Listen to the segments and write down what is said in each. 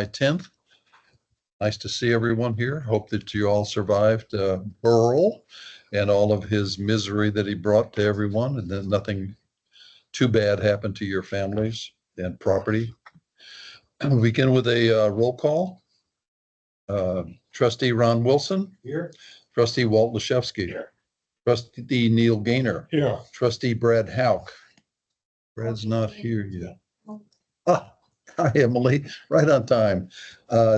10th. Nice to see everyone here. Hope that you all survived Burl and all of his misery that he brought to everyone, and then nothing too bad happened to your families and property. We'll begin with a roll call. Trustee Ron Wilson. Here. Trustee Walt Lashevsky. Here. Trustee Neil Gaynor. Here. Trustee Brad Hauk. Brad's not here yet. Ah, hi, Emily. Right on time.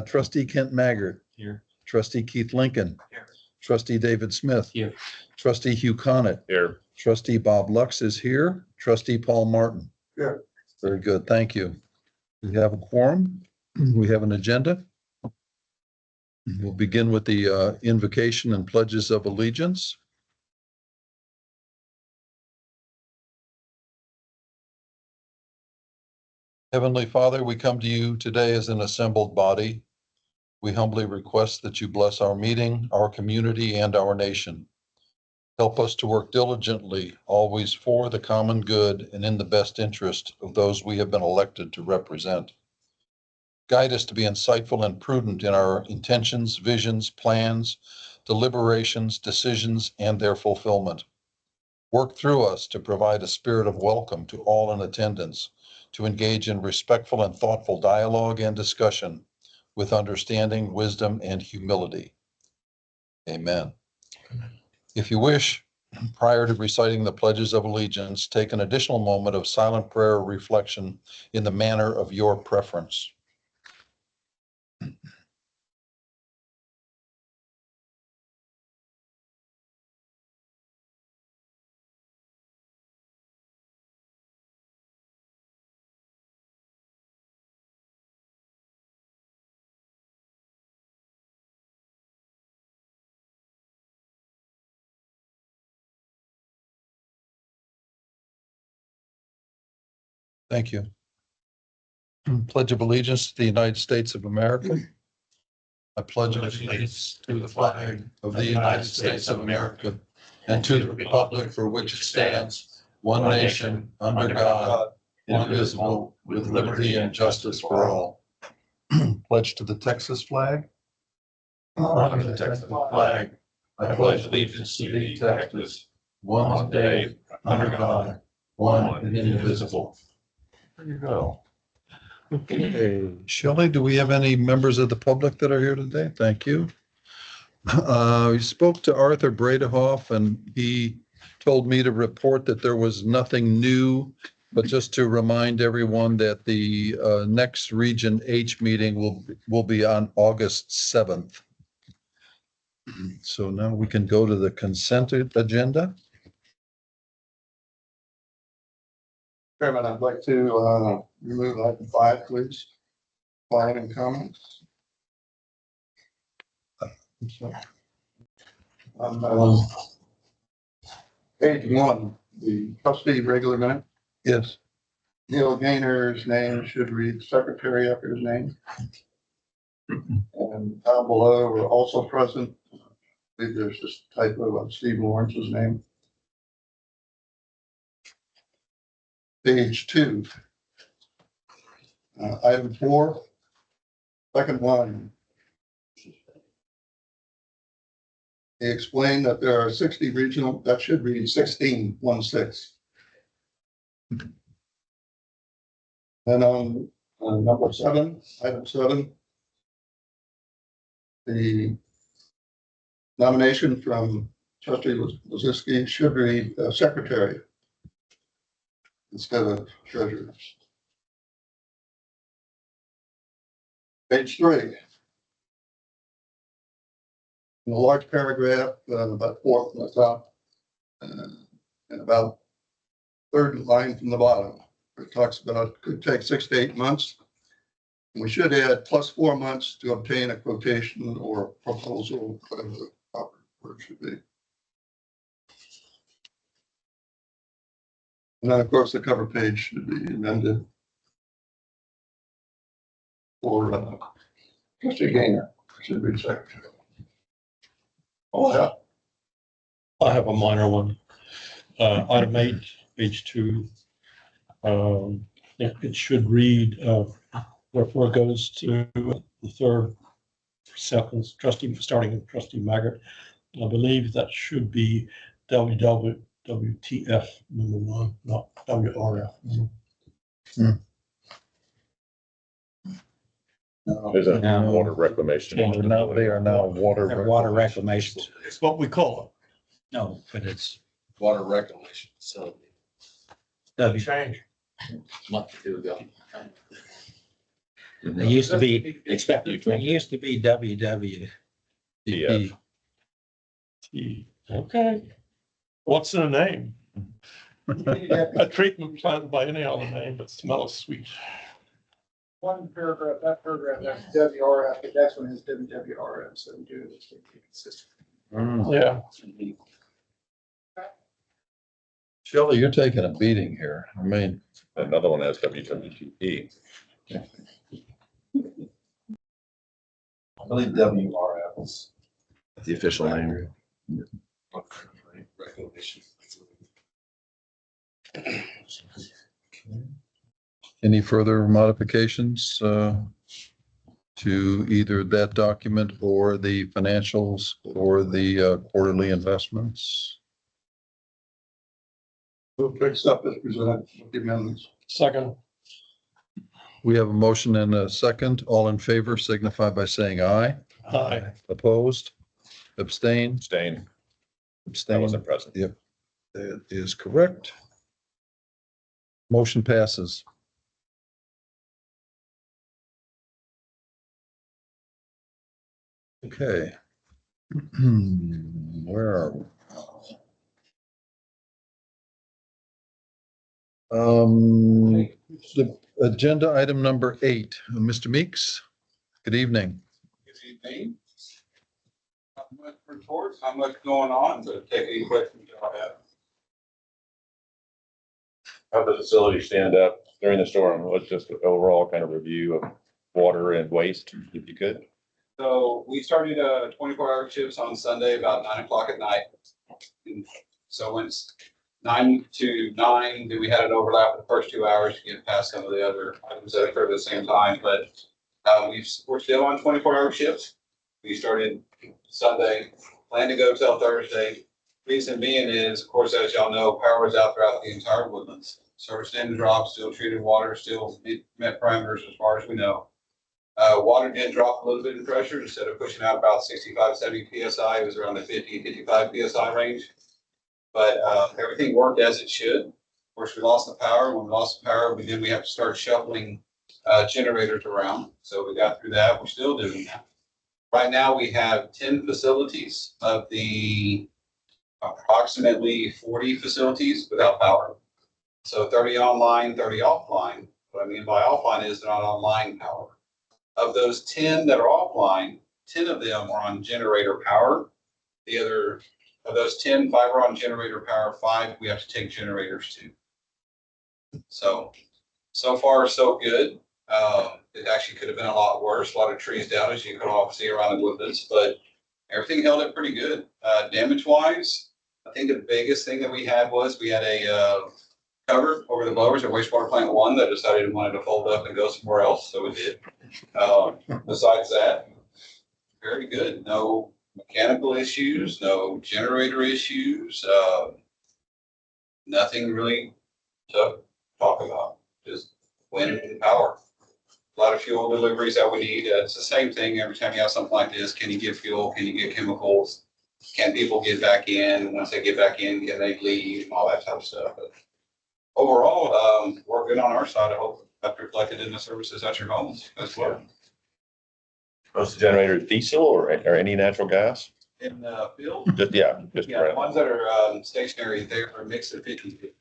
Trustee Kent Maggart. Here. Trustee Keith Lincoln. Here. Trustee David Smith. Here. Trustee Hugh Connett. Here. Trustee Bob Lux is here. Trustee Paul Martin. Here. Very good. Thank you. We have a quorum. We have an agenda. We'll begin with the invocation and pledges of allegiance. Heavenly Father, we come to you today as an assembled body. We humbly request that you bless our meeting, our community, and our nation. Help us to work diligently, always for the common good and in the best interest of those we have been elected to represent. Guide us to be insightful and prudent in our intentions, visions, plans, deliberations, decisions, and their fulfillment. Work through us to provide a spirit of welcome to all in attendance, to engage in respectful and thoughtful dialogue and discussion with understanding, wisdom, and humility. Amen. If you wish, prior to reciting the pledges of allegiance, take an additional moment of silent prayer or reflection in the manner of your preference. Thank you. Pledge of allegiance to the United States of America. I pledge allegiance to the flag of the United States of America and to the republic for which it stands, one nation, under God, indivisible, with liberty and justice for all. Pledge to the Texas flag. Honor the Texas flag. I pledge allegiance to thee, Texas, one day, under God, one and indivisible. There you go. Okay, Shelley, do we have any members of the public that are here today? Thank you. We spoke to Arthur Bradehoff, and he told me to report that there was nothing new, but just to remind everyone that the next Region H meeting will be on August 7th. So now we can go to the consent agenda. Chairman, I'd like to remove item 5, please. Flag and comments. On page 1, the trustee regular minute. Yes. Neil Gaynor's name should read secretary after his name. And down below, we're also present. I believe there's just a typo of Steve Lawrence's name. Page 2. Item 4, second line. He explained that there are 60 regional, that should read 16. And on number 7, item 7, the nomination from trustee Loziski should read secretary instead of treasurers. Page 3. In a large paragraph, about fourth from the top, and about third line from the bottom, it talks about it could take 6 to 8 months. And we should add plus 4 months to obtain a quotation or proposal, whatever the proper word should be. And then, of course, the cover page should be amended for trustee Gaynor, should be secretary. Oh, yeah. I have a minor one. Item 8, page 2. It should read Therefore, it goes to the third, second trustee, starting with trustee Maggart. I believe that should be WWTF number one, not WRF. There's a No. water reclamation. Yeah, They are now water. They're water reclamation. It's what we call No, but it's Water reclamation facility. W. change. Month or two ago. It used to be, Expect you it to. used to be WW. TF. Okay. What's in a name? A treatment plant by any other name, but smells sweet. One paragraph, that paragraph, that's WRF, but that's when it's WWRF, so we do it to be consistent. Yeah. Shelley, you're taking a beating here. I mean, Another one has WWTP. I believe WRF is The official name. reclamation. any further modifications to either that document or the financials or the quarterly investments? Move to accept as presented with the amendments. Second. We have a motion and a second. All in favor signify by saying aye. Aye. Opposed? Abstain? Abstain. I Abstain. wasn't present. That is correct. Motion passes. Okay. Where are we? The agenda item number 8, Mr. Meeks, good evening. Good evening. Not much reports, not much going on, but take any questions y'all have. How'd the facility stand up during the storm? What's just the overall kind of review of water and waste, if you could? So we started 24-hour shifts on Sunday about 9 o'clock at night. And so when it's 9 to 9, then we had an overlap the first 2 hours to get past some of the other items that occurred at the same time. But we're still on 24-hour shifts. We started Sunday, plan to go till Thursday. Reason being is, of course, as y'all know, power is out throughout the entire Woodlands. Service didn't drop, still treated water, still met parameters as far as we know. Water did drop a little bit in pressure. Instead of pushing out about 65, 70 PSI, it was around the 50, 55 PSI range. But everything worked as it should. Of course, we lost the power. When we lost the power, we have to start shuffling generators around. So we got through that. We're still doing that. Right now, we have 10 facilities of the approximately 40 facilities without power. So 30 online, 30 offline. What I mean by offline is they're not online power. Of those 10 that are offline, 10 of them are on generator power. The other of those 10, 5 are on generator power, 5 we have to take generators to. So far, so good. It actually could have been a lot worse. A lot of trees down, as you can all see around the Woodlands, but everything held up pretty good. Damage-wise, I think the biggest thing that we had was we had a cover over the blowers at wastewater plant 1 that decided it wanted to fold up and go somewhere else, so it did. Besides that, very good. No mechanical issues, no generator issues, nothing really to talk about. Just wind and power. A lot of fuel deliveries that we need. It's the same thing every time you have something like this. Can you get fuel? Can you get chemicals? Can people get back in? Once they get back in, can they leave? All that type of stuff. But overall, we're good on our side. I hope that's reflected in the services at your homes as well. Was the generator diesel or any natural gas? In the field, Just yeah, the ones that are stationary, they are a mix of 50/50.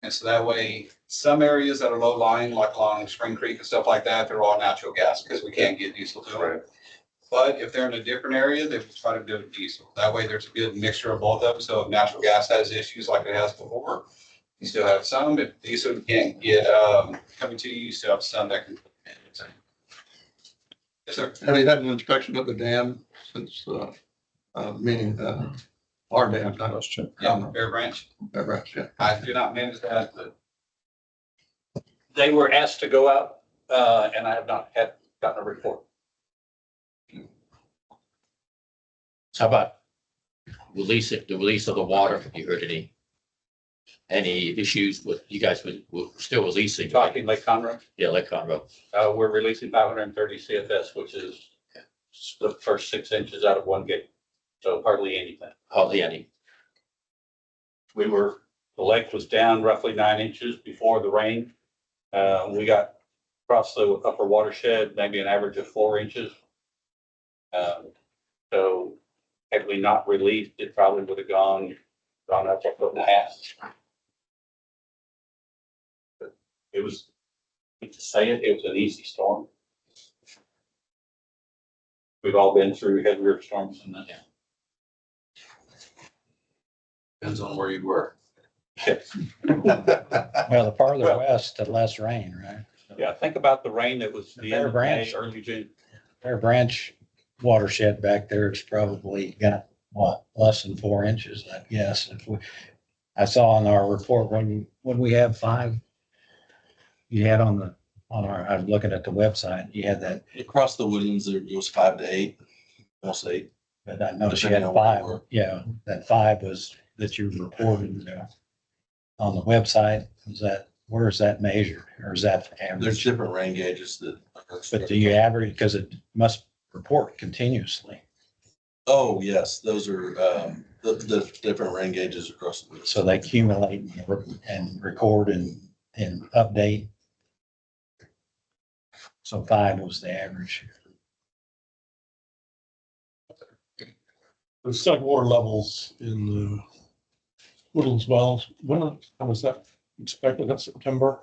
And so that way, some areas that are low lying, like along Spring Creek and stuff like that, they're all natural gas because we can't get diesel to them. Right. But if they're in a different area, they will try to do it with diesel. That way, there's a good mixture of both of them. So if natural gas has issues like it has before, you still have some. If diesel can't get coming to you, you still have some that can. Yes, sir. Have you had an inspection of the dam since, meaning, our dam, not Question. Yeah, Bear Branch. Everett, yeah. I do not manage that, but They were asked to go out and I have not gotten a report. How about the release of the water? Have you heard any issues with you guys with still releasing? Talking Lake Conroe, Yeah, Lake Conroe. we're releasing 530 CFS, which is the first 6 inches out of one gate. So hardly anything. Hardly any. The lake was down roughly 9 inches before the rain. We got across the upper watershed, maybe an average of 4 inches. So had we not released, it probably would have gone up a foot and a half. But it was, to say it was an easy storm. We've all been through heavier storms than that. Depends on where you were. Well, the farther Well- west, the less rain, right? Yeah, think about the rain that was the end of May, early June. Fair Branch watershed back there has probably got, what, less than 4 inches, I guess. I saw on our report when we have 5, you had on our, I'm looking at the website, you had that, Across the Woodlands, there it was 5 to 8, almost 8. but I noticed you had Depending on where you 5. were. Yeah, that 5 was that you reported on the website. Where is that measured, or is that There's average? different rain gauges that. But do you average, because it must report continuously. Oh, yes, those are, the different rain gauges across the Woodlands. So they accumulate and record and update. So 5 was the average. The second water levels in the Woodlands wells, when was that expected? That's September?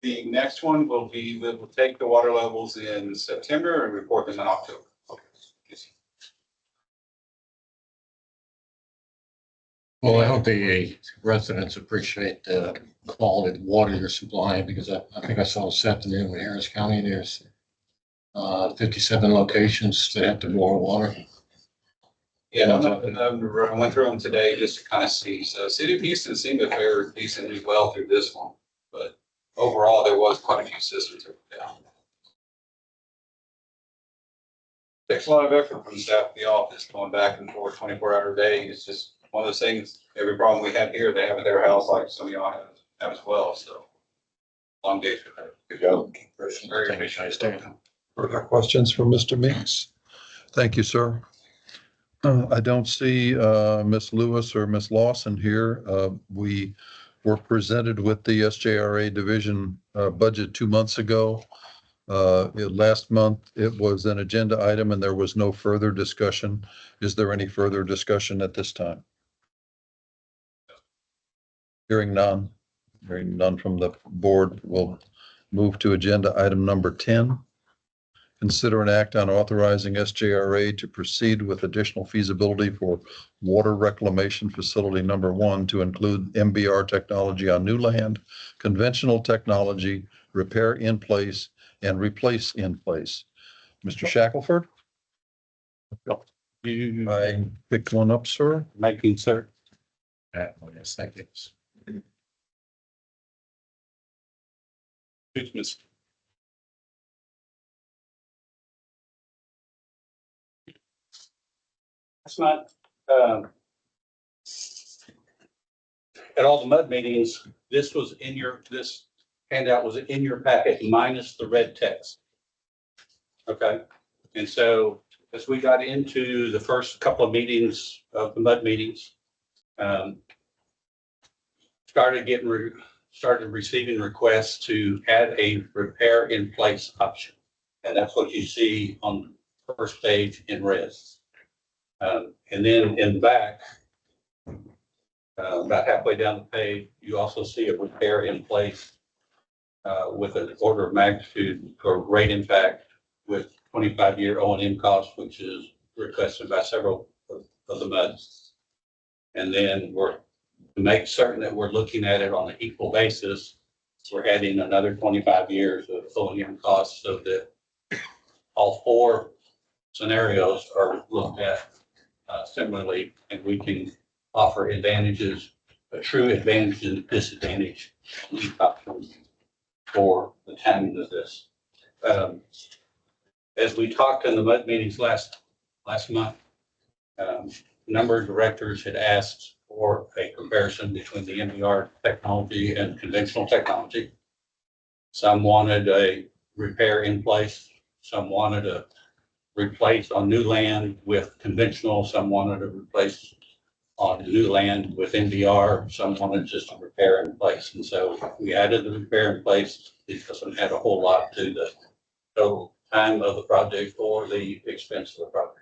The next one will we'll take the water levels in September and report them in October. Well, I hope the residents appreciate the quality of water you're supplying, because I think I saw this afternoon in Harris County, there's 57 locations that have to bore water. Yeah, I went through them today just to kind of see. So City of Houston seemed to fare decently well through this one, but overall, there was quite a few systems that were down. Takes a lot of effort from the staff of the office going back and forth 24-hour day. It's just one of those things, every problem we have here, they have at their house, like some of y'all have as well, so. Long days for that. Good job. Very efficient. Further questions from Mr. Meeks? Thank you, sir. I don't see Ms. Lewis or Ms. Lawson here. We were presented with the SJRA division budget 2 months ago. Last month, it was an agenda item and there was no further discussion. Is there any further discussion at this time? Hearing none from the board, we'll move to agenda item number 10. Consider an act on authorizing SJRA to proceed with additional feasibility for water reclamation facility number 1 to include MBR technology on new land, conventional technology, repair in place, and replace in place. Mr. Shackelford? I picked one up, sir. Making certain. Yes, thank you. That's not, at all the mud meetings, this handout was in your packet minus the red text. Okay, and so as we got into the first couple of meetings of the mud meetings, started receiving requests to add a repair in place option. And that's what you see on the first page in red. And then in the back, about halfway down the page, you also see a repair in place with an order of magnitude or rate impact with 25-year O&M cost, which is requested by several of the MUDs. And then to make certain that we're looking at it on an equal basis, we're adding another 25 years of O&M costs so that all 4 scenarios are looked at similarly, and we can offer advantages, a true advantage and disadvantage on each option. for the timing of this. As we talked in the MUD meetings last month, a number of directors had asked for a comparison between the MBR technology and conventional technology. Some wanted a repair in place. Some wanted a replace on new land with conventional. Some wanted to replace on new land with NDR. Some wanted just a repair in place. And so we added the repair in place. It doesn't add a whole lot to the total time of the project or the expense of the project.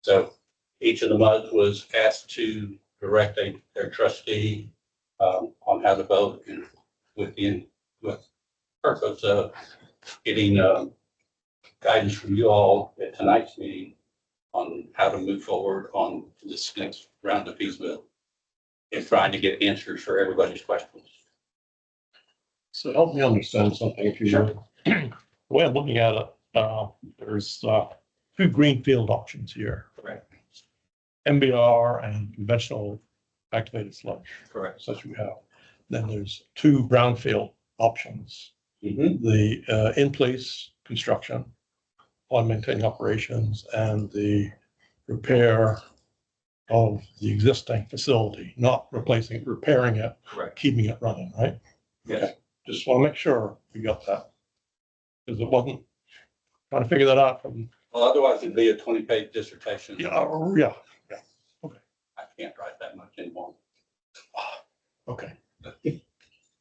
So each of the MUDs was asked to direct their trustee on how to vote and with purpose of getting guidance from you all at tonight's meeting on how to move forward on this next round of feasibility and trying to get answers for everybody's questions. So help me understand something, if you will. The way I'm looking at it, there's two greenfield options here. Correct. MBR and conventional activated sludge, Correct. such we have. Then there's two brownfield options. Mm-hmm. The in-place construction, on maintaining operations, and the repair of the existing facility, not replacing it, repairing it, Correct. keeping it running, right? Yes. Just want to make sure we got that. Because it wasn't trying to figure that out from, Well, otherwise it'd be a 20-page dissertation. yeah. I can't write that much anymore. Okay.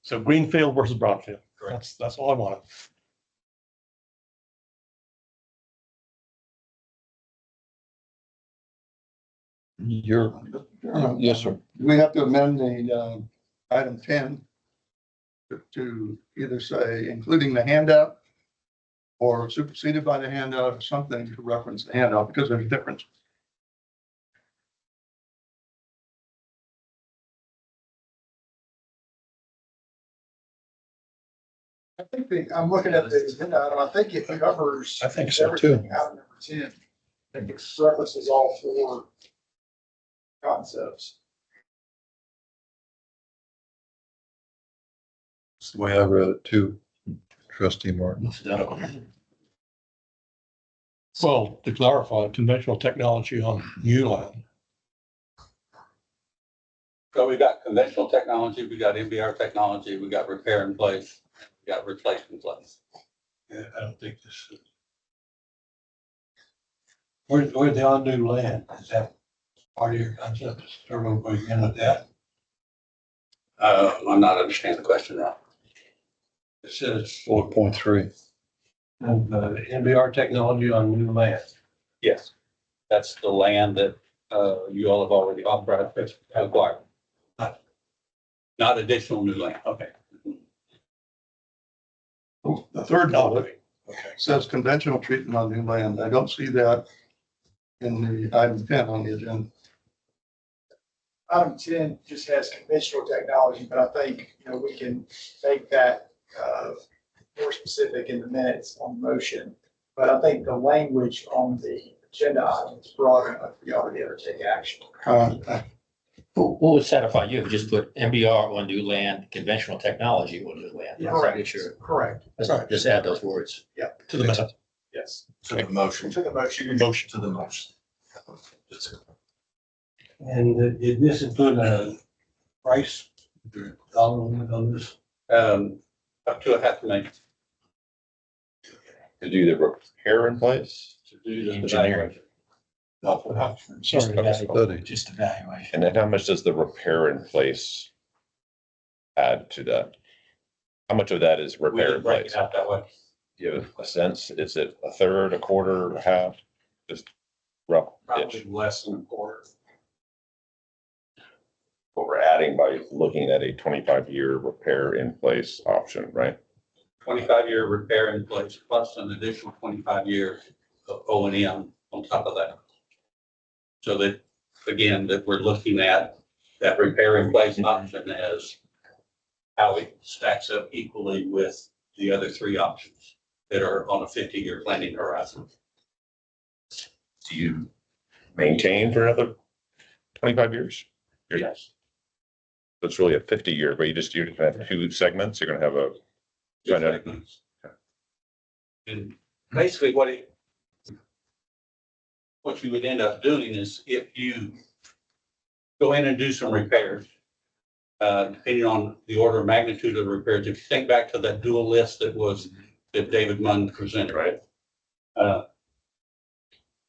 So greenfield versus brownfield. Correct. That's all I wanted. Yes, sir. We have to amend the item 10 to either say including the handout or superseded by the handout or something to reference the handout because there's a difference. I think I'm looking at the agenda item. I think it covers. I think so, too. everything out of number 10. I think it references all four concepts. That's the way I read it too, trustee Martin. Well, to clarify, conventional technology on new land. So we got conventional technology, we got MBR technology, we got repair in place, we got replace in place. Yeah, I don't think this is. Where's the on new land? Is that part of your concept? Or where you in with that? I'm not understanding the question, Rob. It says 4.3. MBR technology on new land. Yes. That's the land that you all have already authorized to acquire. Not additional new land. Okay. The third bullet Okay. says conventional treatment on new land. I don't see that in the item 10 on the agenda. Item 10 just has conventional technology, but I think, we can make that more specific in the minutes on motion. But I think the language on the agenda item is broad enough for y'all to be able to take action. What would satisfy you if you just put MBR on new land, conventional technology on new land? Correct. Sure. Correct. Just add those words. To the minute. Yes. To the motion. To the motion. Motion. To the motion. And did this include a price? Dollar limit on this? Up to $500,000 To do the repair in place? to do the Engineering. evaluation. Sorry, Study. Just evaluation. And then how much does the repair in place add to that? How much of that is We repair in didn't break place? it out that way. Do you have a sense? Is it a third, a quarter, a half? Just rough Probably itch. less than a quarter. What we're adding by looking at a 25-year repair in place option, right? 25-year repair in place plus an additional 25 years of O&M on top of that. So that, again, that we're looking at that repair in place option as how it stacks up equally with the other three options that are on a 50-year planning horizon. Do you maintain for another 25 years? Yes. It's really a 50-year, but you're gonna have two segments. You're gonna have a Right. And basically what you would end up doing is if you go in and do some repairs, depending on the order of magnitude of the repairs, if you think back to that dual list that David Munn presented. Right.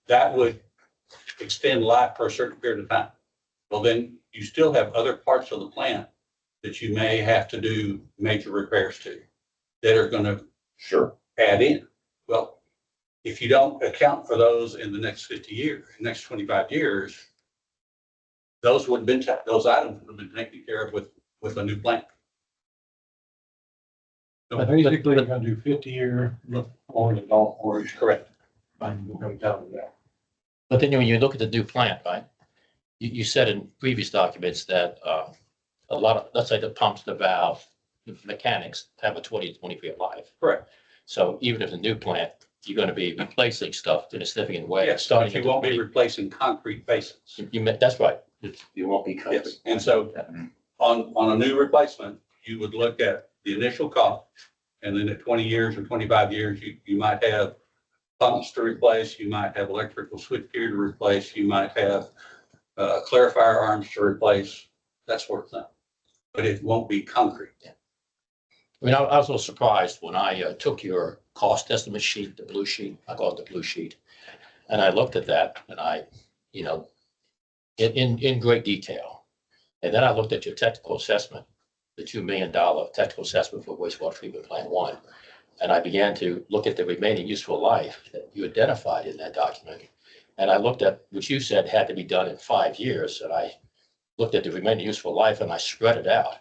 That would extend life for a certain period of time. Well, then you still have other parts of the plant that you may have to do major repairs to that are going to Sure. add in. Well, if you don't account for those in the next 50 years, next 25 years, those items would have been taken care of with a new plant. But basically, you're gonna do 50-year look forward to golf course. Correct. We'll come down to that. But then when you look at the new plant, right? You said in previous documents that a lot of, let's say the pumps, the valve, the mechanics have a 20 to 20-year life. Correct. So even if the new plant, you're going to be replacing stuff in a significant way. Yes, starting but you at the won't be 20 replacing concrete bases. That's right. You won't be covered. Yes, and so on a new replacement, you would look at the initial cost. And then at 20 years or 25 years, you might have pumps to replace, you might have electrical switchgear to replace, you might have clarifier arms to replace, that sort of thing. But it won't be concrete. I mean, I was a little surprised when I took your cost estimate sheet, the blue sheet, I call it the blue sheet. And I looked at that and I, in great detail. And then I looked at your technical assessment, the $2 million technical assessment for wastewater treatment plant 1. And I began to look at the remaining useful life that you identified in that document. And I looked at what you said had to be done in 5 years. And I looked at the remaining useful life and I spread it out.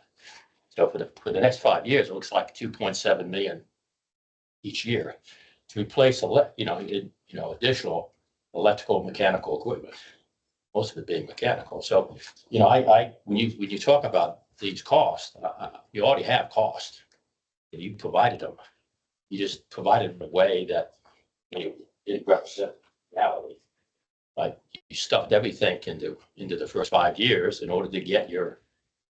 So for the next 5 years, it looks like 2.7 million each year to replace additional electrical and mechanical equipment, most of it being mechanical. So, when you talk about these costs, you already have costs. And you provided them. You just provided them in a way that it represents reality. Like you stuffed everything into the first 5 years in order to get your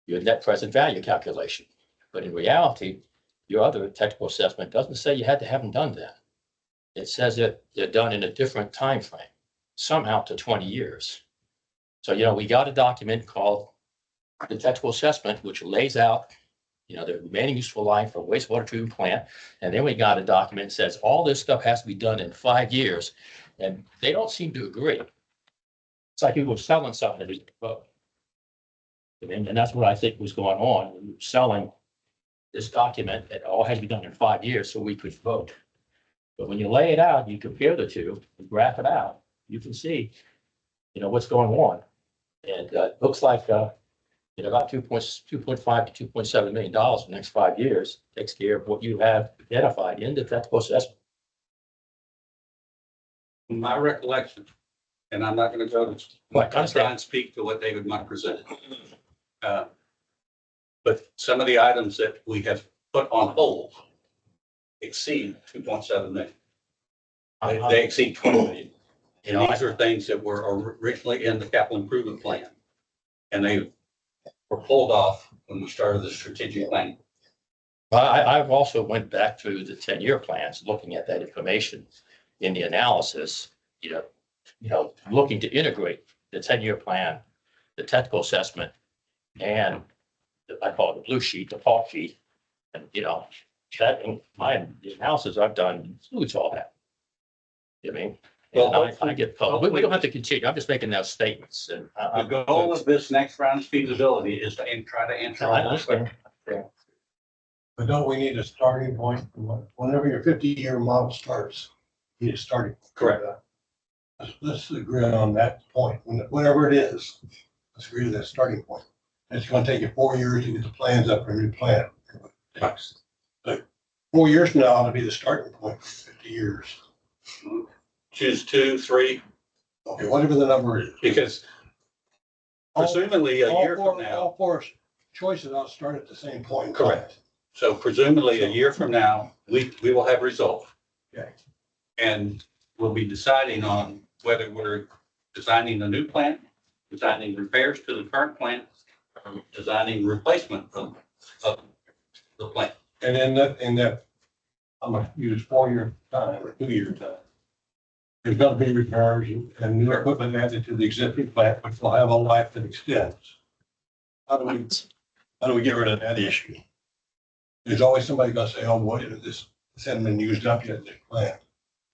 net present value calculation. But in reality, your other technical assessment doesn't say you had to have them done then. It says that they're done in a different time frame, some out to 20 years. So, we got a document called the technical assessment, which lays out, the remaining useful life for wastewater treatment plant. And then we got a document that says all this stuff has to be done in 5 years. And they don't seem to agree. It's like you were selling something to vote. And that's what I think was going on. We were selling this document that all had to be done in 5 years so we could vote. But when you lay it out, you compare the two, you graph it out, you can see, what's going on. And it looks like, about 2.5 to $2.7 million in the next 5 years takes care of what you have identified in the technical assessment. My recollection, and I'm not going to go to try and speak to what David Munn presented. But some of the items that we have put on hold exceed 2.7 million. They exceed 20 million. And these are things that were originally in the capital improvement plan. And they were pulled off when we started the strategic plan. I've also went back through the 10-year plans, looking at that information in the analysis, looking to integrate the 10-year plan, the technical assessment, and I call it the blue sheet, the pulp sheet. And, that in the analysis I've done includes all that. I mean, well, I get, we don't have to continue. I'm just making those statements. And the goal of this next round of feasibility is to try to answer all those questions. But don't we need a starting point? Whenever your 50-year model starts, you need a starting point. Correct. Let's agree on that point, whatever it is. Let's agree to that starting point. It's going to take you 4 years to get the plans up for a new plan. But 4 years from now, it'll be the starting point for 50 years. Choose 2, 3. Okay, whatever the number is. Because presumably a year from now. All 4 choices ought to start at the same point. Correct. So presumably a year from now, we will have results. Okay. And we'll be deciding on whether we're designing a new plant, designing repairs to the current plant, designing replacement of the plant. And in that, I'm gonna use 4-year time or 2-year time. There's gonna be repairs and new equipment added to the existing plant, which will have a life that extends. How do we get rid of that issue? There's always somebody gonna say, oh, boy, this hasn't been used up yet, this plant.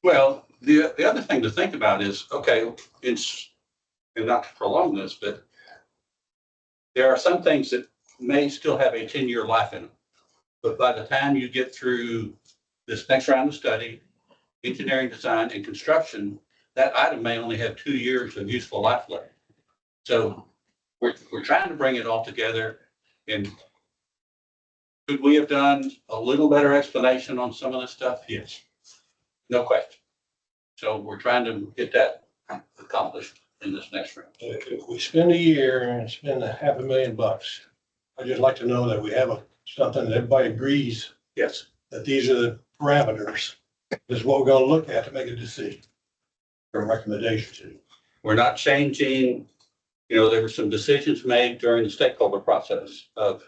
Well, the other thing to think about is, okay, and not to prolong this, but there are some things that may still have a 10-year life in them. But by the time you get through this next round of study, engineering design and construction, that item may only have 2 years of useful life left. So we're trying to bring it all together. And could we have done a little better explanation on some of this stuff? Yes, no question. So we're trying to get that accomplished in this next round. If we spend a year and spend $500,000, I'd just like to know that we have something that everybody agrees Yes. that these are the parameters. This is what we're gonna look at to make a decision or recommendation to. We're not changing, there were some decisions made during the stakeholder process of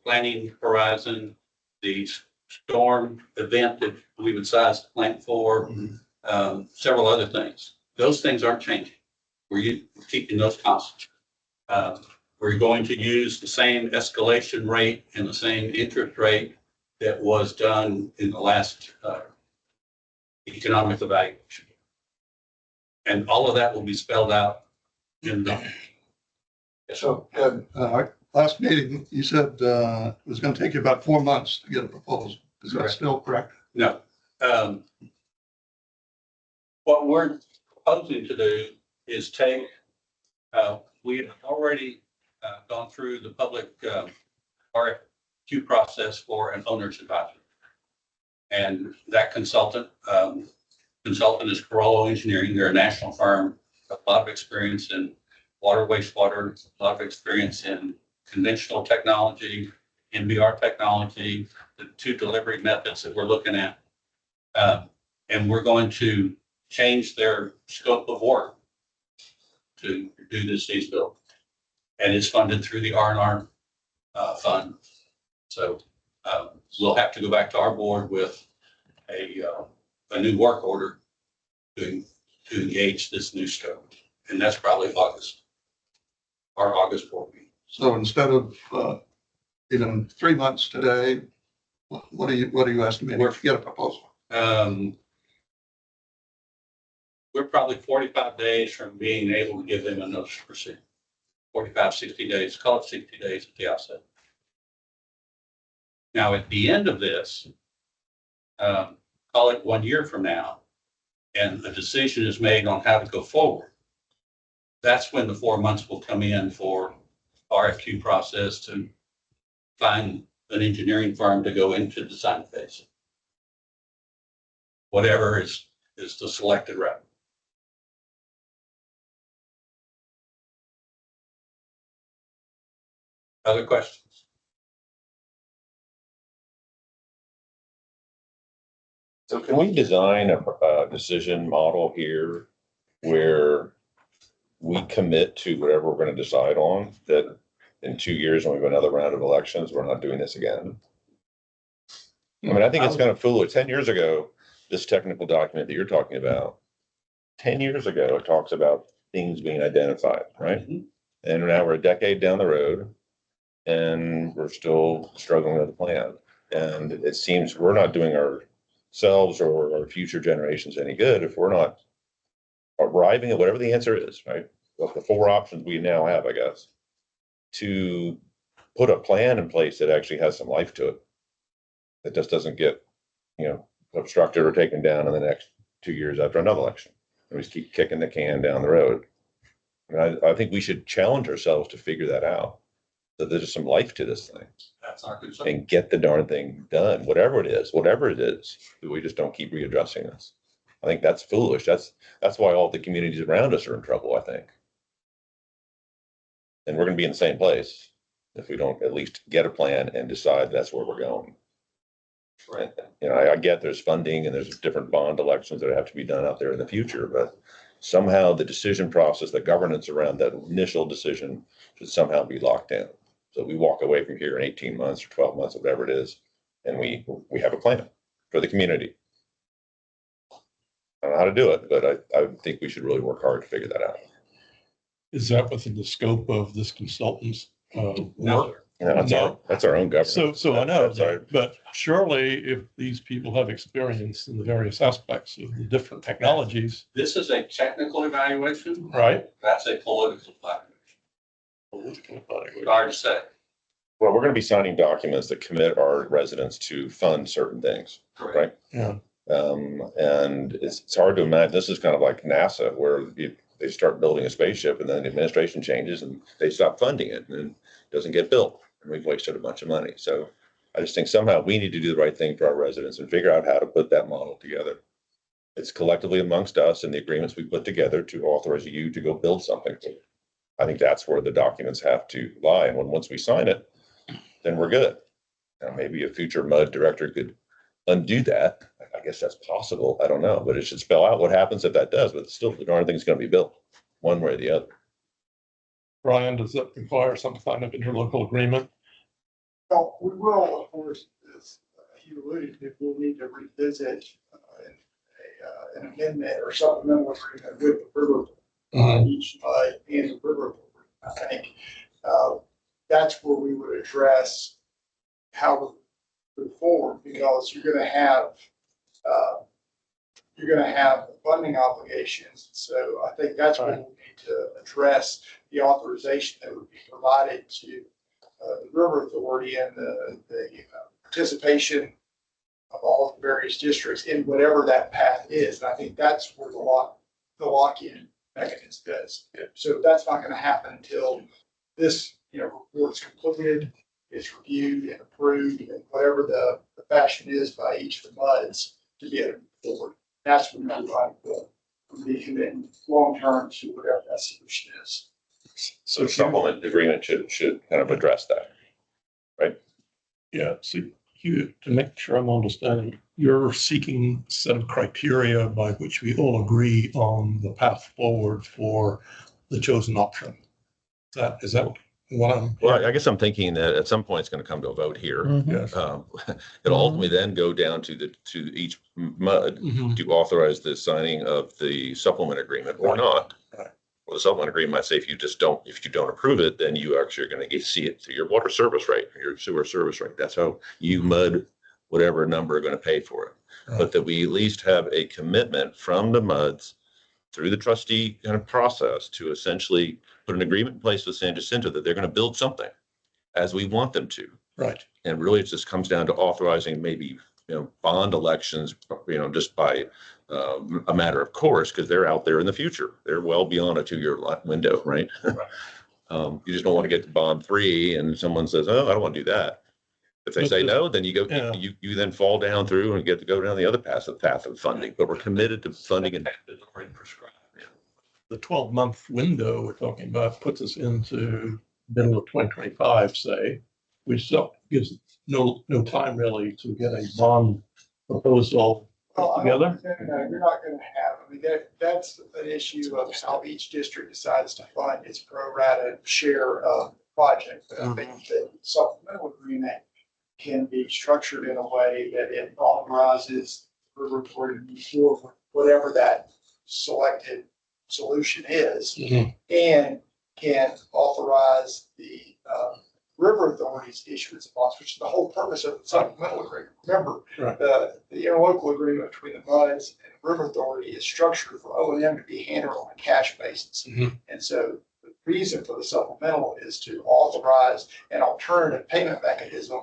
planning horizon, the storm event that we would size the plant for, several other things. Those things aren't changing. We're keeping those constant. We're going to use the same escalation rate and the same interest rate that was done in the last economic evaluation. And all of that will be spelled out in the. Yes, sir. So, last meeting, you said, it was gonna take you about 4 months to get a proposal. Is that Correct. still correct? No. What we're proposing to do is take, we had already gone through the public RFQ process for an owner's advisor. And that consultant is Carollo Engineering. They're a national firm, a lot of experience in water, wastewater, a lot of experience in conventional technology, NBR technology, the 2 delivery methods that we're looking at. And we're going to change their scope of work to do this feasibility. And it's funded through the R&R fund. So we'll have to go back to our board with a new work order to engage this new scope. And that's probably our August board meeting. So instead of, 3 months today, what are you estimating to get a proposal? We're probably 45 days from being able to give them a notice to proceed. 45, 60 days, call it 60 days at the outset. Now, at the end of this, call it 1 year from now, and a decision is made on how to go forward. That's when the 4 months will come in for RFQ process to find an engineering firm to go into design phase. Whatever is the selected route. Other questions? So can we design a decision model here where we commit to whatever we're going to decide on, that in 2 years, when we have another round of elections, we're not doing this again? I mean, I think it's kind of foolish. 10 years ago, this technical document that you're talking about, 10 years ago, it talks about things being identified, right? Mhm. And now we're a decade down the road and we're still struggling with the plan. And it seems we're not doing ourselves or our future generations any good if we're not arriving at whatever the answer is, right? Of the 4 options we now have, I guess, to put a plan in place that actually has some life to it. That just doesn't get, obstructed or taken down in the next 2 years after another election. And we just keep kicking the can down the road. And I think we should challenge ourselves to figure that out. So there's some life to this thing. That's our concern. And get the darn thing done, whatever it is, we just don't keep readdressing this. I think that's foolish. That's why all the communities around us are in trouble, I think. And we're gonna be in the same place if we don't at least get a plan and decide that's where we're going. Right. I get there's funding and there's different bond elections that have to be done out there in the future, but somehow the decision process, the governance around that initial decision should somehow be locked in. So we walk away from here in 18 months or 12 months, or whatever it is, And we have a plan for the community. I don't know how to do it, but I think we should really work hard to figure that out. Is that within the scope of this consultant's No, work? You know, that's our own government. So I know That's our- that, but surely if these people have experience in the various aspects of the different technologies, this is a technical evaluation. right? That's a political evaluation. Hard to say. Well, we're going to be signing documents that commit our residents to fund certain things, right? Yeah. And it's hard to imagine. This is kind of like NASA, where they start building a spaceship and then the administration changes and they stop funding it and it doesn't get built. And we've wasted a bunch of money. So I just think somehow we need to do the right thing for our residents and figure out how to put that model together. It's collectively amongst us and the agreements we put together to authorize you to go build something. I think that's where the documents have to lie. And once we sign it, then we're good. Now, maybe a future MUD director could undo that. I guess that's possible. I don't know, but it should spell out what happens if that does, but still the darn thing's going to be built one way or the other. Brian, does that require some kind of interlocal agreement? Well, we will, of course, as you alluded to, we'll need to revisit an amendment or supplemental agreement with the river, each and the river. I think that's where we would address how we move forward, because you're going to have funding obligations. So I think that's what we need to address, the authorization that would be provided to the River Authority and the participation of all the various districts in whatever that path is. And I think that's where the lock-in mechanism is. So that's not going to happen until this, report's completed, it's reviewed and approved, and whatever the fashion is by each of the MUDs to be able to move forward. That's when we like the commitment long-term to whatever that solution is. So supplement agreement should kind of address that, right? Yeah, so to make sure I'm understanding, you're seeking a set of criteria by which we all agree on the path forward for the chosen option. Is that what I'm? Well, I guess I'm thinking that at some point it's going to come to a vote here. Yes. It'll ultimately then go down to each MUD to authorize the signing of the supplement agreement or not. Right. Well, the supplement agreement might say if you don't approve it, then you actually are going to see it through your water service rate, your sewer service rate. That's how you MUD whatever number are going to pay for it. Right. But that we at least have a commitment from the MUDs through the trustee kind of process to essentially put an agreement in place with San Jacinto that they're going to build something as we want them to. Right. And really it just comes down to authorizing maybe, bond elections, just by a matter of course, because they're out there in the future. They're well beyond a 2-year window, right? You just don't want to get to bond 3 and someone says, oh, I don't want to do that. If they say no, then you go, you then fall down through and get to go down the other path of funding. But we're committed to funding and Already prescribed. The 12-month window we're talking about puts us into middle of 2025, say, which still gives no time really to get a bond proposal together. No, you're not going to have, that's an issue of how each district decides to fund its pro rata share of the project. But I think the supplemental agreement can be structured in a way that it authorizes the River Authority to move forward with whatever that selected solution is, and can authorize the River Authority's issuance of bonds, which is the whole purpose of the supplemental agreement. Remember, the interlocal agreement between the MUDs and the River Authority is structured for O&M to be handled on a cash basis. And so the reason for the supplemental is to authorize an alternative payment mechanism,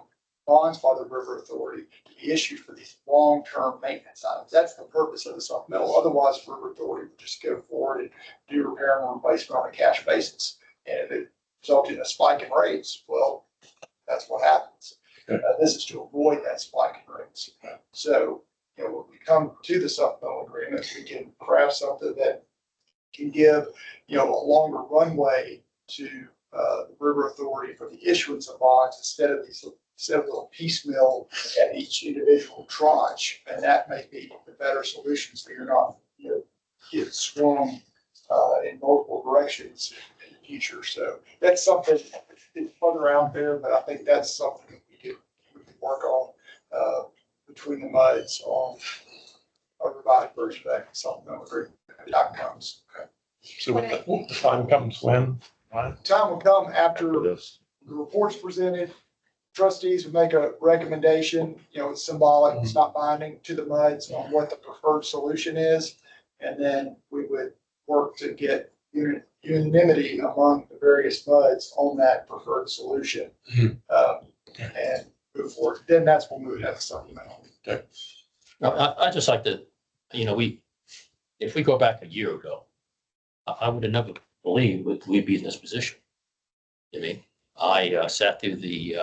bonds by the River Authority, to be issued for these long-term maintenance items. That's the purpose of the supplemental. Otherwise, the River Authority would just go forward and do repair and replacement on a cash basis. And if it resulted in a spike in rates, well, that's what happens. This is to avoid that spike in rates. So, when we come to the supplemental agreement, we can craft something that can give, a longer runway to the River Authority for the issuance of bonds instead of little piecemeal at each individual tranche. And that may be the better solution, so you're not, get swung in multiple directions in the future. So that's something that's further out there, but I think that's something that we can work on muds on everybody perspective, something that would bring the outcomes. So when the time comes when, right? Time will come after After this. the report's presented. Trustees would make a recommendation, it's symbolic, it's not binding to the MUDs on what the preferred solution is. And then we would work to get unanimity among the various MUDs on that preferred solution. And move forward. Then that's when we would have a supplemental. No, I just like to, if we go back a year ago, I would have never believed we'd be in this position. I sat through the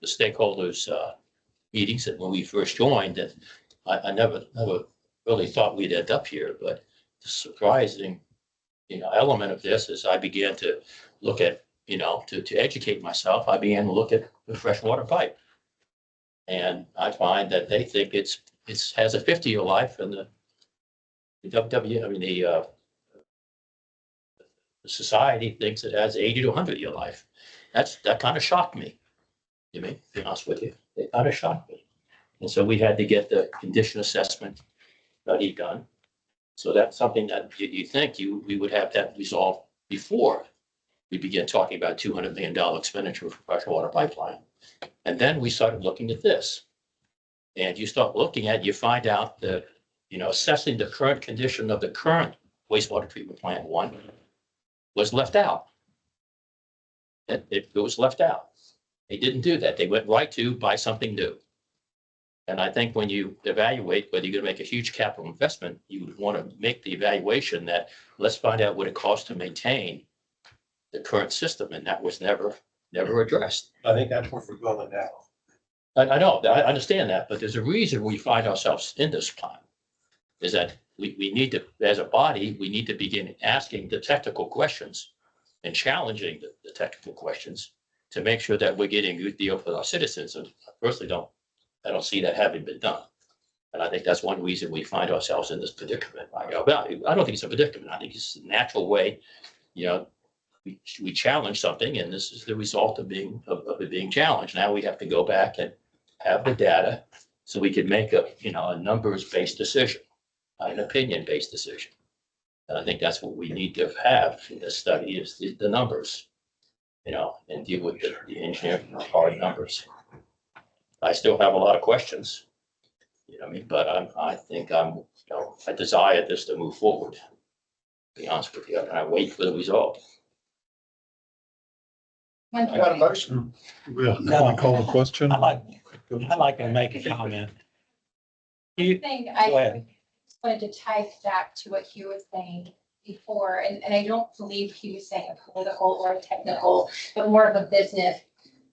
stakeholders meetings that when we first joined, that I never really thought we'd end up here. But the surprising, element of this is I began to look at, to educate myself, I began to look at the freshwater pipe. And I find that they think it has a 50-year life, and the society thinks it has 80 to 100-year life. That kind of shocked me. To be honest with you, it kind of shocked me. And so we had to get the condition assessment study done. So that's something that you think we would have that resolved before we began talking about $200 million expenditure for freshwater pipeline. And then we started looking at this. And you start looking at, you find out that, assessing the current condition of the current wastewater treatment plant 1 was left out. It was left out. They didn't do that. They went right to buy something new. And I think when you evaluate whether you're going to make a huge capital investment, you would want to make the evaluation that let's find out what it costs to maintain the current system. And that was never addressed. I think that's where we're going now. I know, I understand that, but there's a reason we find ourselves in this plan. Is that we need to, as a body, we need to begin asking the technical questions and challenging the technical questions to make sure that we're getting a good deal for our citizens. And I personally I don't see that having been done. And I think that's one reason we find ourselves in this predicament. I don't think it's a predicament. I think it's a natural way, we challenge something, and this is the result of it being challenged. Now we have to go back and have the data so we can make a numbers-based decision, an opinion-based decision. And I think that's what we need to have in this study is the numbers, and deal with the engineering hard numbers. I still have a lot of questions, but I think I desire this to move forward. To be honest with you, and I wait for the result. Got a motion? Yeah, can I call a question? I'd like to make a comment. I think Go I ahead. just wanted to tie back to what Hugh was saying before, and I don't believe he was saying a political or a technical, but more of a business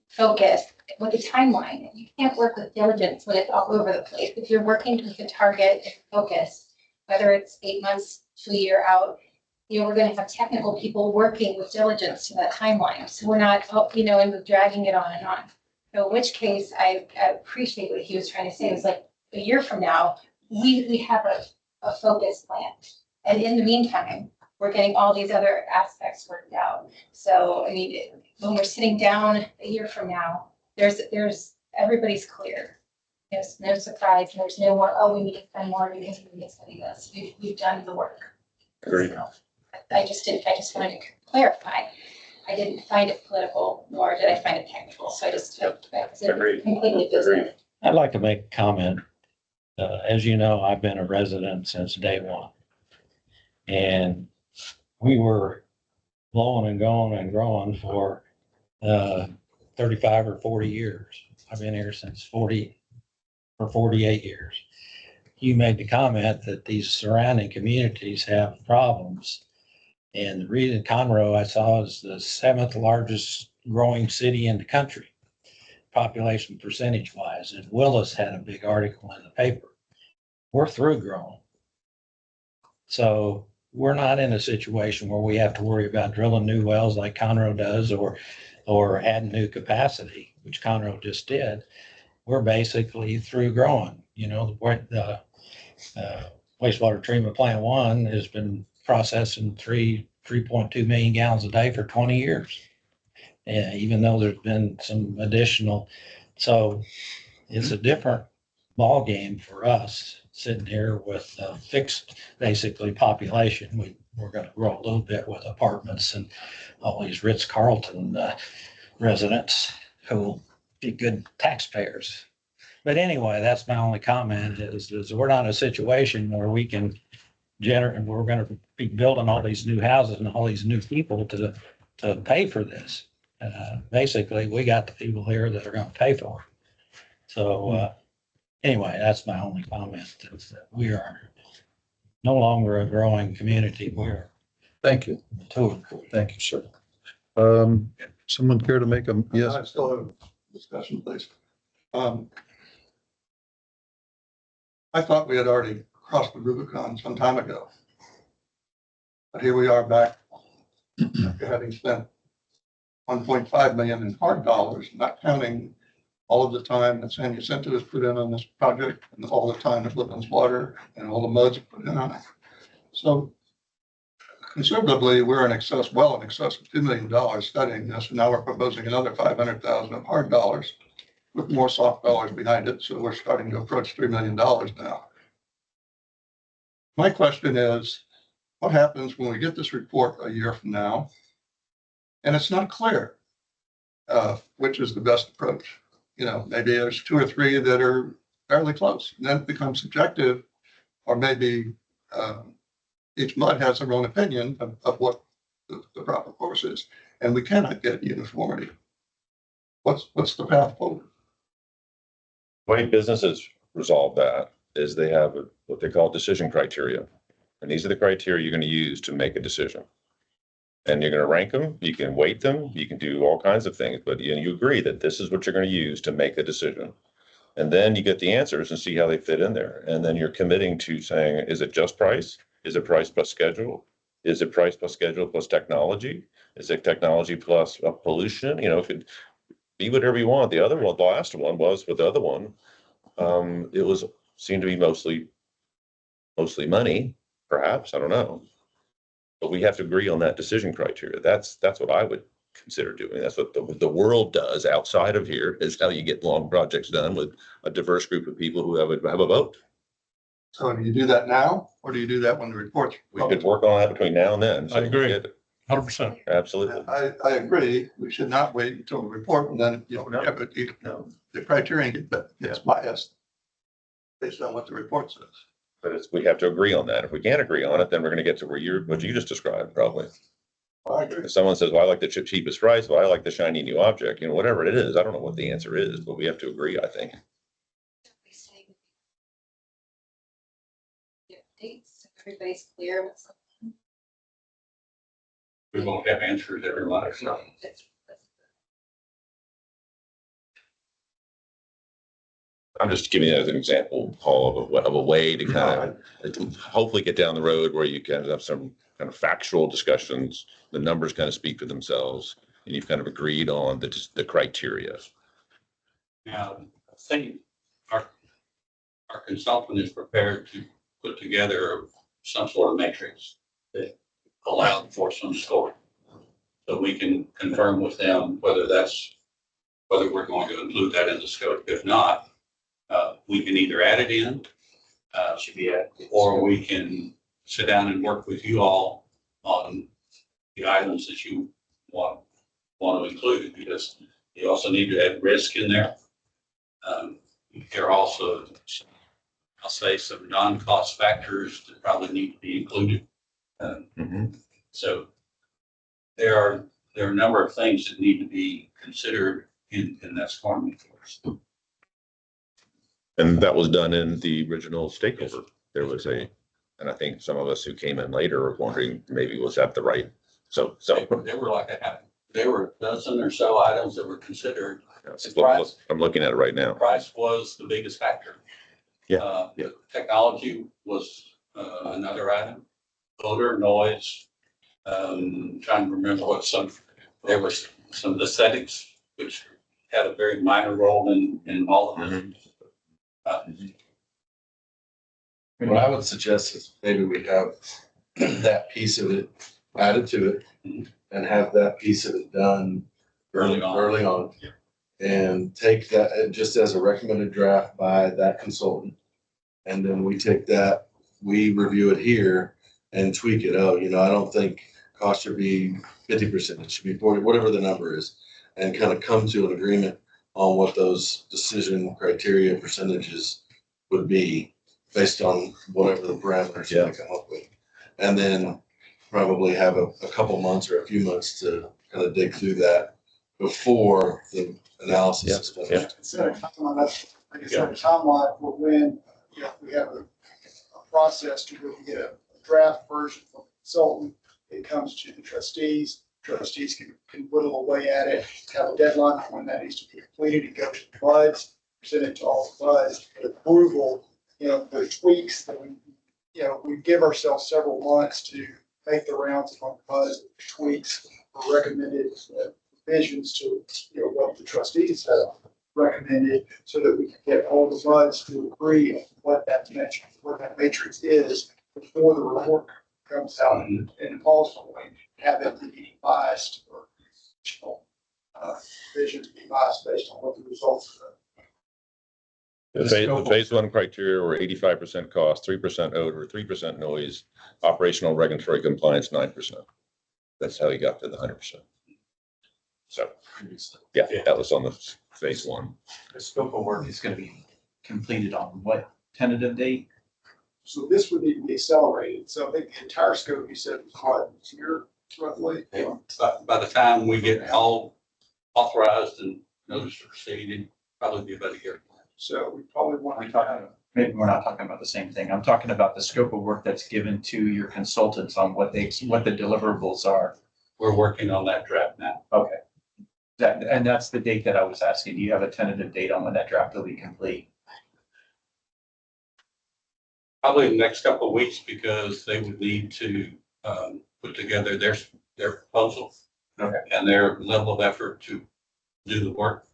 focus with a timeline. You can't work with diligence when it's all over the place. If you're working with a target and focus, whether it's 8 months to a year out, we're going to have technical people working with diligence to that timeline. So we're not, and we're dragging it on and on. So in which case, I appreciate what he was trying to say. It was like a year from now, we have a focus plan. And in the meantime, we're getting all these other aspects worked out. So, when we're sitting down a year from now, there's everybody's clear. There's no surprise. There's no more, we need to spend more because we need to study this. We've done the work. Agreed. I just wanted to clarify. I didn't find it political, nor did I find it technical. So I just Agreed. completely business. I'd like to make a comment. As you know, I've been a resident since day one. And we were blowing and going and growing for 35 or 40 years. I've been here since 48 years. You made the comment that these surrounding communities have problems. And the reason Conroe I saw is the 7th largest growing city in the country, population percentage wise. And Willis had a big article in the paper. We're through growing. So we're not in a situation where we have to worry about drilling new wells like Conroe does or adding new capacity, which Conroe just did. We're basically through growing. The wastewater treatment plant 1 has been processing 3.2 million gallons a day for 20 years. And even though there's been some additional, so it's a different ball game for us, sitting here with a fixed, basically, population. We're gonna grow a little bit with apartments and all these Ritz-Carlton residents who will be good taxpayers. But anyway, that's my only comment is we're not in a situation where we can generate, we're gonna be building all these new houses and all these new people to pay for this. Basically, we got the people here that are gonna pay for it. So, anyway, that's my only comment, is that we are no longer a growing community. We're Thank you. too. Thank you, sir. Someone care to make a, yes? I still have a discussion, please. I thought we had already crossed the Rubicon some time ago. But here we are back, after having spent 1.5 million in hard dollars, not counting all of the time that San Jacinto has put in on this project and all the time that Woodlands Water and all the modes have put in on it. So conservatively, we're in excess, well in excess of $2 million studying this. And now we're proposing another 500,000 of hard dollars with more soft dollars behind it. So we're starting to approach $3 million now. My question is, what happens when we get this report a year from now? And it's not clear which is the best approach. You know, maybe there's 2 or 3 that are fairly close, and then it becomes subjective, or maybe each mud has their own opinion of what the proper course is, and we cannot get uniformity. What's the path forward? The way businesses resolve that is they have what they call decision criteria. And these are the criteria you're going to use to make a decision. And you're going to rank them, you can weight them, you can do all kinds of things, but you agree that this is what you're going to use to make a decision. And then you get the answers and see how they fit in there. And then you're committing to saying, is it just price? Is it price plus schedule? Is it price plus schedule plus technology? Is it technology plus pollution? You know, it could be whatever you want. The other one, the last one was with the other one. It seemed to be mostly money, perhaps, I don't know. But we have to agree on that decision criteria. That's what I would consider doing. That's what the world does outside of here, is how you get long projects done with a diverse group of people who have a vote. So do you do that now, or do you do that when the report's We could work on that between now and then. So I agree. we get it. 100%. Absolutely. I agree. We should not wait until the report, and then, you know, yeah, but the criterion gets biased based on what the report says. But we have to agree on that. If we can't agree on it, then we're going to get to what you just described, probably. I agree. If someone says, well, I like the cheapest price, well, I like the shiny new object, you know, whatever it is. I don't know what the answer is, but we have to agree, I think. Dates, everybody's clear with something. We won't have answers every month, so. I'm just giving you as an example, Paul, of a way to kind of hopefully get down the road where you can have some kind of factual discussions. The numbers kind of speak for themselves, and you've kind of agreed on the criteria. Now, I think our consultant is prepared to put together some sort of matrix that allows for some scoring. So we can confirm with them whether we're going to include that in the scope. If not, we can either add it in, or we can sit down and work with you all on the items that you want to include, because you also need to add risk in there. There are also, I'll say, some non-cost factors that probably need to be included. So there are a number of things that need to be considered in that scoring course. And that was done in the original stakeholder. There was and I think some of us who came in later were wondering, maybe was that the right? So They were like that. There were a dozen or so items that were considered. I'm looking at it right now. Price was the biggest factor. The technology was another item. Odor, noise. Trying to remember there was some aesthetics, which had a very minor role in all of it. What I would suggest is maybe we have that piece of it added to it and have that piece of it done Early on. Early on. and take that just as a recommended draft by that consultant. And then we take that, we review it here and tweak it. Oh, I don't think cost should be 50%, it should be 40, whatever the number is, and kind of come to an agreement on what those decision criteria percentages would be based on whatever the parameters they come up with. And then probably have a couple months or a few months to kind of dig through that before the analysis is finished. Set a timeline, like I said, a timeline for when, we have a process to really get a draft version from the consultant. It comes to the trustees. Trustees can whittle away at it, have a deadline for when that needs to be completed. It goes to the buds, present it to all the buds for approval. The tweaks that we give ourselves several months to make the rounds on the buds, tweaks, or recommended revisions to what the trustees have recommended, so that we can get all the buds to agree on what that matrix is before the report comes out, and also have it be biased or vision to be biased based on what the results are. The phase one criteria were 85% cost, 3% odor, 3% noise, operational regulatory compliance, 9%. That's how he got to the 100%. So, yeah, that was on the phase one. The scope of work is going to be completed on what tentative date? So this would need to be accelerated. So I think the entire scope you said was what, a year roughly? By the time we get all authorized and notice to proceed, it'd probably be about a year. So we probably want to. Maybe we're not talking about the same thing. I'm talking about the scope of work that's given to your consultants on what the deliverables are. We're working on that draft now. Okay. And that's the date that I was asking. Do you have a tentative date on when that draft will be complete? Probably in the next couple of weeks, because they would need to put together their proposal and their level of effort to do the work,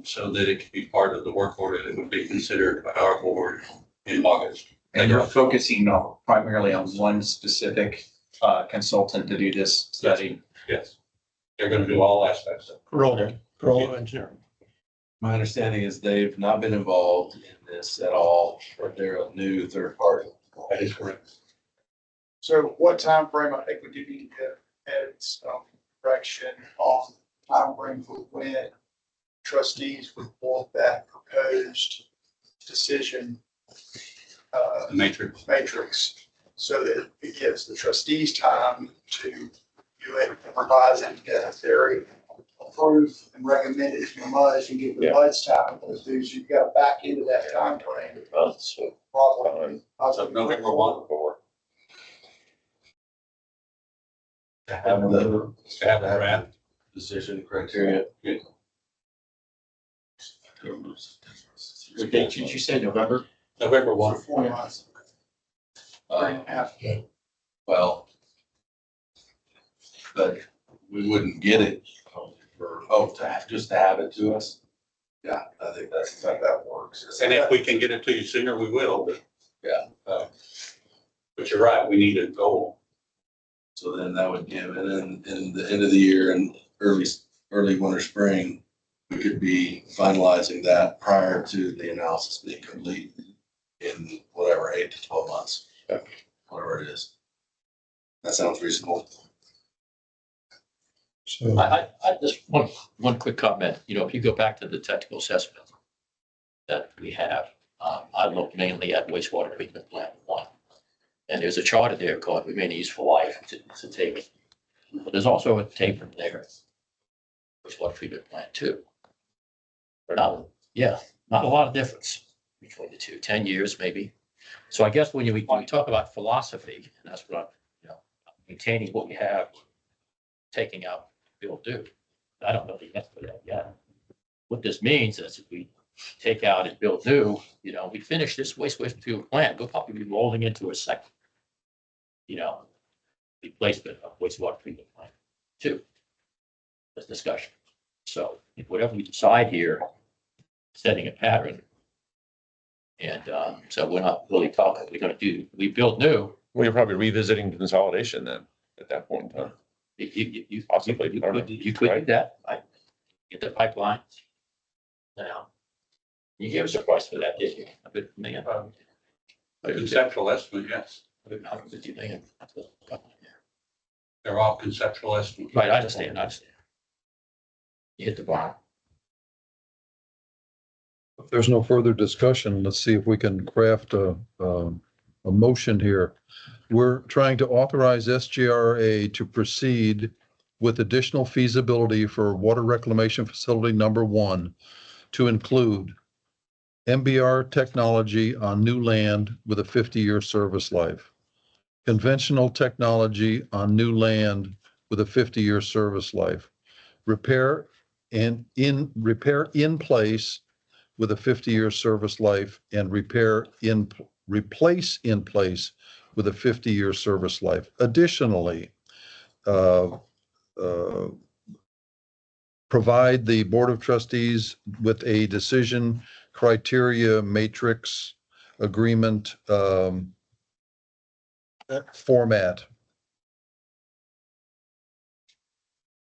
so that it can be part of the work order that would be considered by our board in August. And you're focusing primarily on one specific consultant to do this study? Yes. They're going to do all aspects of it. Corolla engineering. My understanding is they've not been involved in this at all, or they're a new third party. That is correct. So what time frame I think we do need to get some direction on time frame for when trustees would want that proposed decision matrix, so that it gives the trustees time to do it, revise it, get a theory, approve and recommend it to the buds, and give the buds time. Those dudes, you've got to back into that time frame. Probably. So November 1. To have the draft decision criteria. What date did you say, November? November 1. 4 months. 3.5. Well, but we wouldn't get it just to have it to us. Yeah, I think that's how that works. And if we can get it to you sooner, we will. But, but you're right, we need a goal. So then that would give, and then in the end of the year and early winter, spring, we could be finalizing that prior to the analysis being complete in whatever, 8 to 12 months, whatever it is. That sounds reasonable. So I just one quick comment. If you go back to the technical assessment that we have, I look mainly at wastewater treatment plant 1. And there's a chart in there called remaining useful life. It's a table. But there's also a table there, wastewater treatment plant 2. Not a lot of difference between the two, 10 years maybe. So I guess when we talk about philosophy, and that's what I'm, maintaining what we have, taking out build do. I don't know the answer to that yet. What this means is if we take out and build new, we finish this wastewater treatment plant, we'll probably be rolling into a second, replacement of wastewater treatment plant 2. This discussion. So whatever we decide here, setting a pattern. And so we're not really talking, we build new. Well, you're probably revisiting consolidation then at that point in time. You Possibly. could do that, right? Get the pipeline, now. You gave us a price for that, didn't you? $100 million, A conceptual estimate, yes. $150 million. They're all conceptual estimates. Right, I understand. You hit the bar. If there's no further discussion, let's see if we can craft a motion here. We're trying to authorize SGRA to proceed with additional feasibility for water reclamation facility number 1 to include MBR technology on new land with a 50-year service life, conventional technology on new land with a 50-year service life, repair in place with a 50-year service life, and replace in place with a 50-year service life. Additionally, provide the Board of Trustees with a decision criteria matrix agreement format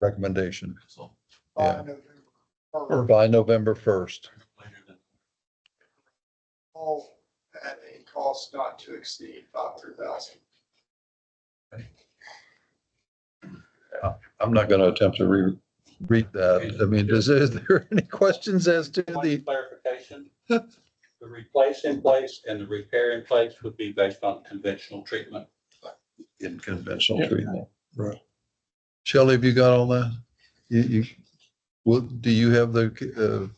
recommendation Yeah. By November 1st. All at a cost not to exceed 500,000. I'm not going to attempt to read that. I mean, is there any questions as to One the, clarification, the replace in place and the repair in place would be based on conventional treatment. in conventional treatment? Right. Shelley, have you got all that? Do you have the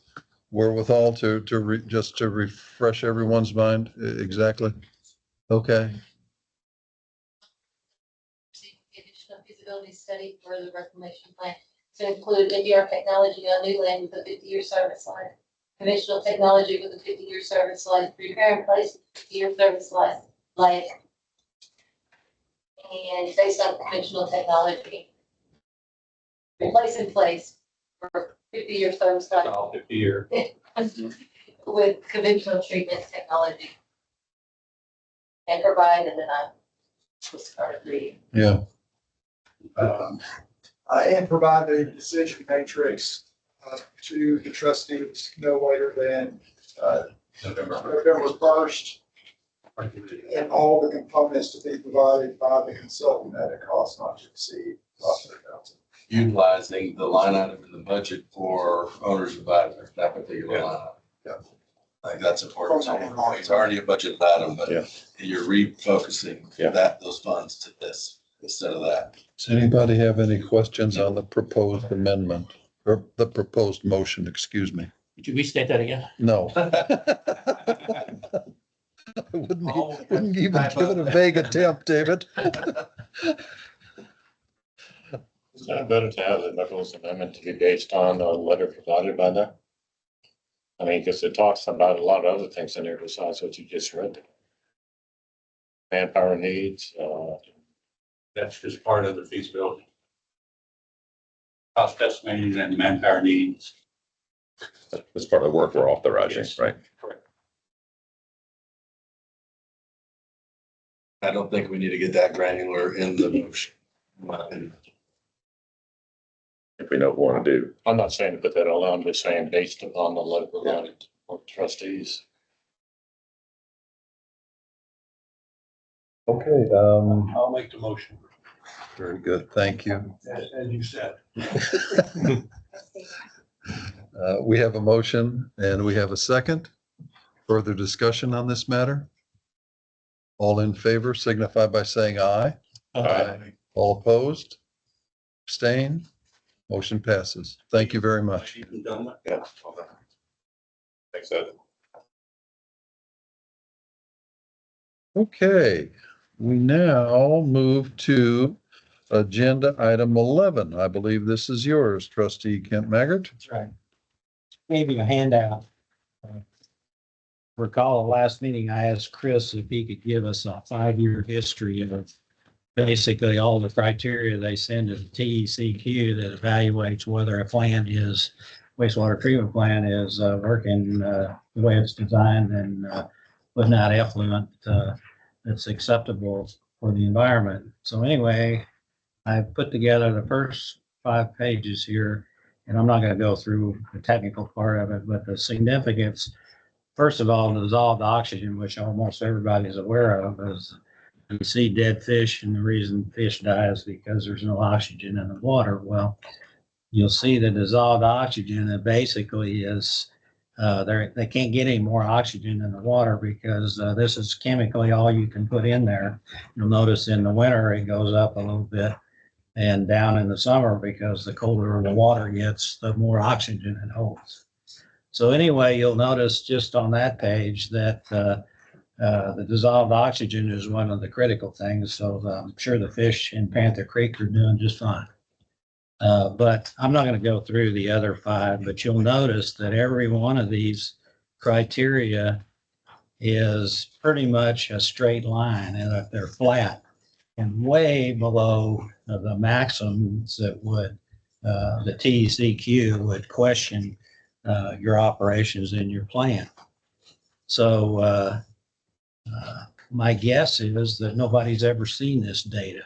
wherewithal just to refresh everyone's mind? Exactly. Okay. Additional feasibility study for the reclamation plan to include MBR technology on new land with a 50-year service life, conventional technology with a 50-year service life, repair in place with a 50-year service life, and based on conventional technology, replace in place for 50-year service life All 50 year. with conventional treatment technology, and provide, and then I was started reading. Yeah. And provide a decision matrix to the trustees no later than November 1st. And all the components to be provided by the consultant at a cost not to exceed 500,000. Utilizing the line item in the budget for owner's advisor, that particular line item. Yeah. Like that's important. It's already a budget item, but Yeah. you're refocusing Yeah. those funds to this instead of that. Does anybody have any questions on the proposed amendment or the proposed motion? Excuse me. Could you restate that again? No. I wouldn't even give it a vague attempt, David. Is it better to have the Nichols Amendment to be based on a letter provided by them? I mean, because it talks about a lot of other things in there besides what you just read. Manpower needs, That's just part of the feasibility. Cost estimating and manpower needs. That's part of the work we're authorizing, right? Correct. I don't think we need to get that granular in the motion. in my opinion. If we know what we want to do. I'm not saying to put that all on, I'm just saying based upon the letter provided for trustees. Okay, I'll make the motion, very good. Thank you. as you said. We have a motion and we have a second. Further discussion on this matter? All in favor signify by saying aye. Aye. All opposed? Abstain? Motion passes. Thank you very much. Even done that. Yeah. Thanks, Ed. Okay, we now move to agenda item 11. I believe this is yours, trustee Kent Maggart. That's right. Gave you a handout. Recall the last meeting, I asked Chris if he could give us a 5-year history of basically all the criteria they send to the TECQ that evaluates whether a plant is, wastewater treatment plant is working the way it's designed and putting out effluent that's acceptable for the environment. So anyway, I put together the first 5 pages here, and I'm not going to go through the technical part of it, but the significance, first of all, the dissolved oxygen, which almost everybody is aware of, is you see dead fish, and the reason fish die is because there's no oxygen in the water. Well, you'll see the dissolved oxygen that basically is they can't get any more oxygen in the water because this is chemically all you can put in there. You'll notice in the winter it goes up a little bit, and down in the summer, because the colder the water gets, the more oxygen it holds. So anyway, you'll notice just on that page that the dissolved oxygen is one of the critical things. So I'm sure the fish in Panther Creek are doing just fine. But I'm not going to go through the other 5, but you'll notice that every one of these criteria is pretty much a straight line, and that they're flat and way below the maximums that would the TCQ would question your operations in your plan. So my guess is that nobody's ever seen this data.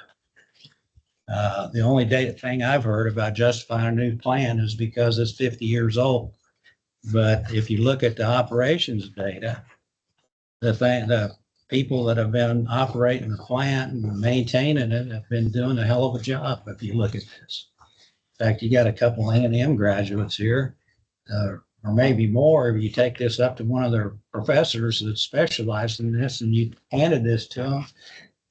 The only data thing I've heard about justifying a new plan is because it's 50 years old. But if you look at the operations data, the people that have been operating the plant and maintaining it have been doing a hell of a job. If you look at this, in fact, you got a couple A&M graduates here, or maybe more. If you take this up to one of their professors that specialized in this, and you handed this to them,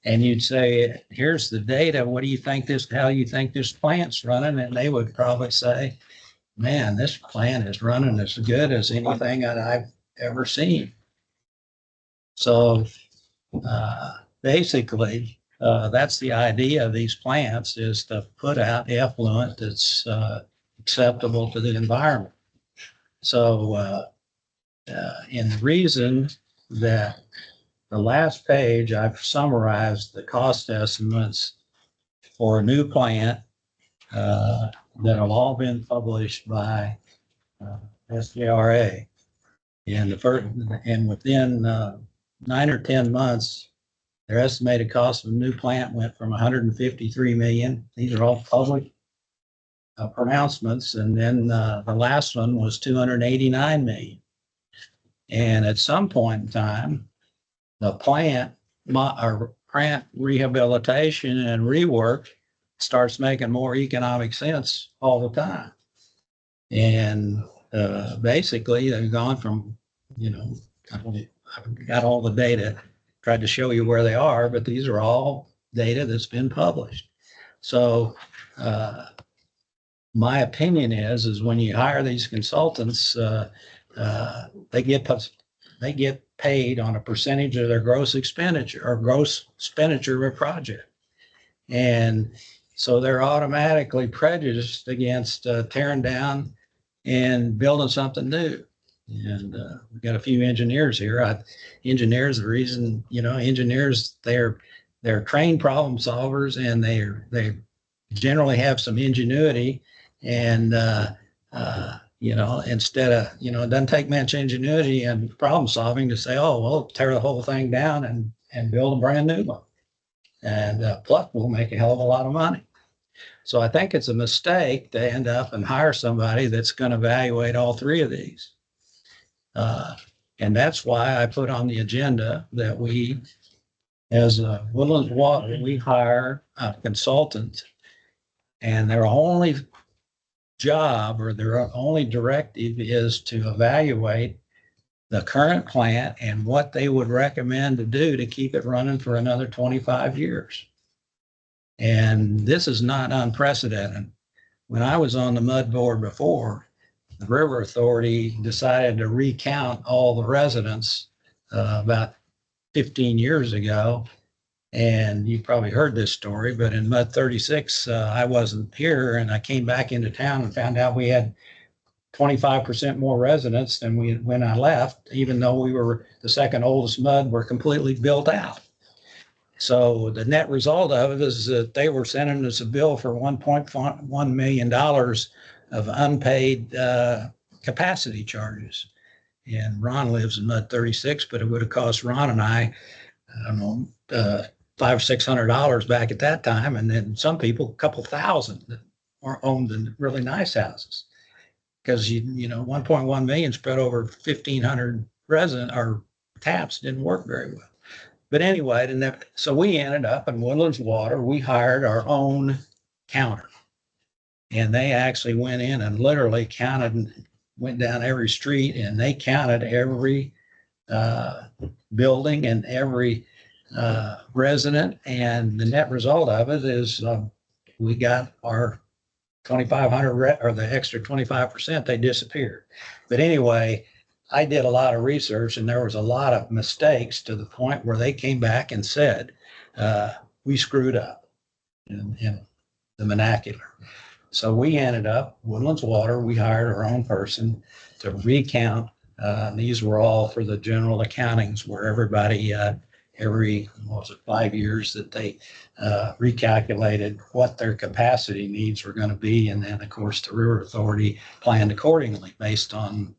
and you'd say, here's the data. What do you think how you think this plant's running? And they would probably say, man, this plant is running as good as anything that I've ever seen. So basically, that's the idea of these plants, is to put out effluent that's acceptable to the environment. So in the reason that the last page, I've summarized the cost estimates for a new plant that have all been published by SJRA. And within 9 or 10 months, their estimated cost of a new plant went from 153 million. These are all public pronouncements. And then the last one was 289 million. And at some point in time, the plant rehabilitation and rework starts making more economic sense all the time. And basically, they've gone from, I've got all the data, tried to show you where they are, but these are all data that's been published. So my opinion is when you hire these consultants, they get paid on a percentage of their gross expenditure or gross expenditure of a project. And so they're automatically prejudiced against tearing down and building something new. And we've got a few engineers here. Engineers, the reason, engineers, they're trained problem solvers, and they generally have some ingenuity. And instead of, it doesn't take much ingenuity and problem solving to say, oh, well, tear the whole thing down and build a brand new one. And plus we'll make a hell of a lot of money. So I think it's a mistake to end up and hire somebody that's going to evaluate all 3 of these. And that's why I put on the agenda that we, as Woodlands Water, we hire a consultant, and their only job or their only directive is to evaluate the current plant and what they would recommend to do to keep it running for another 25 years. And this is not unprecedented. When I was on the mud board before, the River Authority decided to recount all the residents about 15 years ago. And you probably heard this story, but in Mud 36, I wasn't here, and I came back into town and found out we had 25% more residents than when I left, even though we were the second oldest mud, were completely built out. So the net result of it is that they were sending us a bill for $1.1 million of unpaid capacity charges. And Ron lives in Mud 36, but it would have cost Ron and I don't know, $500 or $600 back at that time. And then some people, a couple thousand that owned in really nice houses. because you know, 1.1 million spread over 1,500 resident or taps didn't work very well. But anyway, so we ended up in Woodlands Water. We hired our own counter. And they actually went in and literally counted, went down every street and they counted every building and every resident. And the net result of it is we got our 2,500 or the extra 25%, they disappeared. But anyway, I did a lot of research and there was a lot of mistakes to the point where they came back and said, we screwed up in the vernacular. So we ended up, Woodlands Water, we hired our own person to recount. These were all for the general accountings where everybody, every, what was it, 5 years that they recalculated what their capacity needs were going to be. And then, of course, the River Authority planned accordingly based on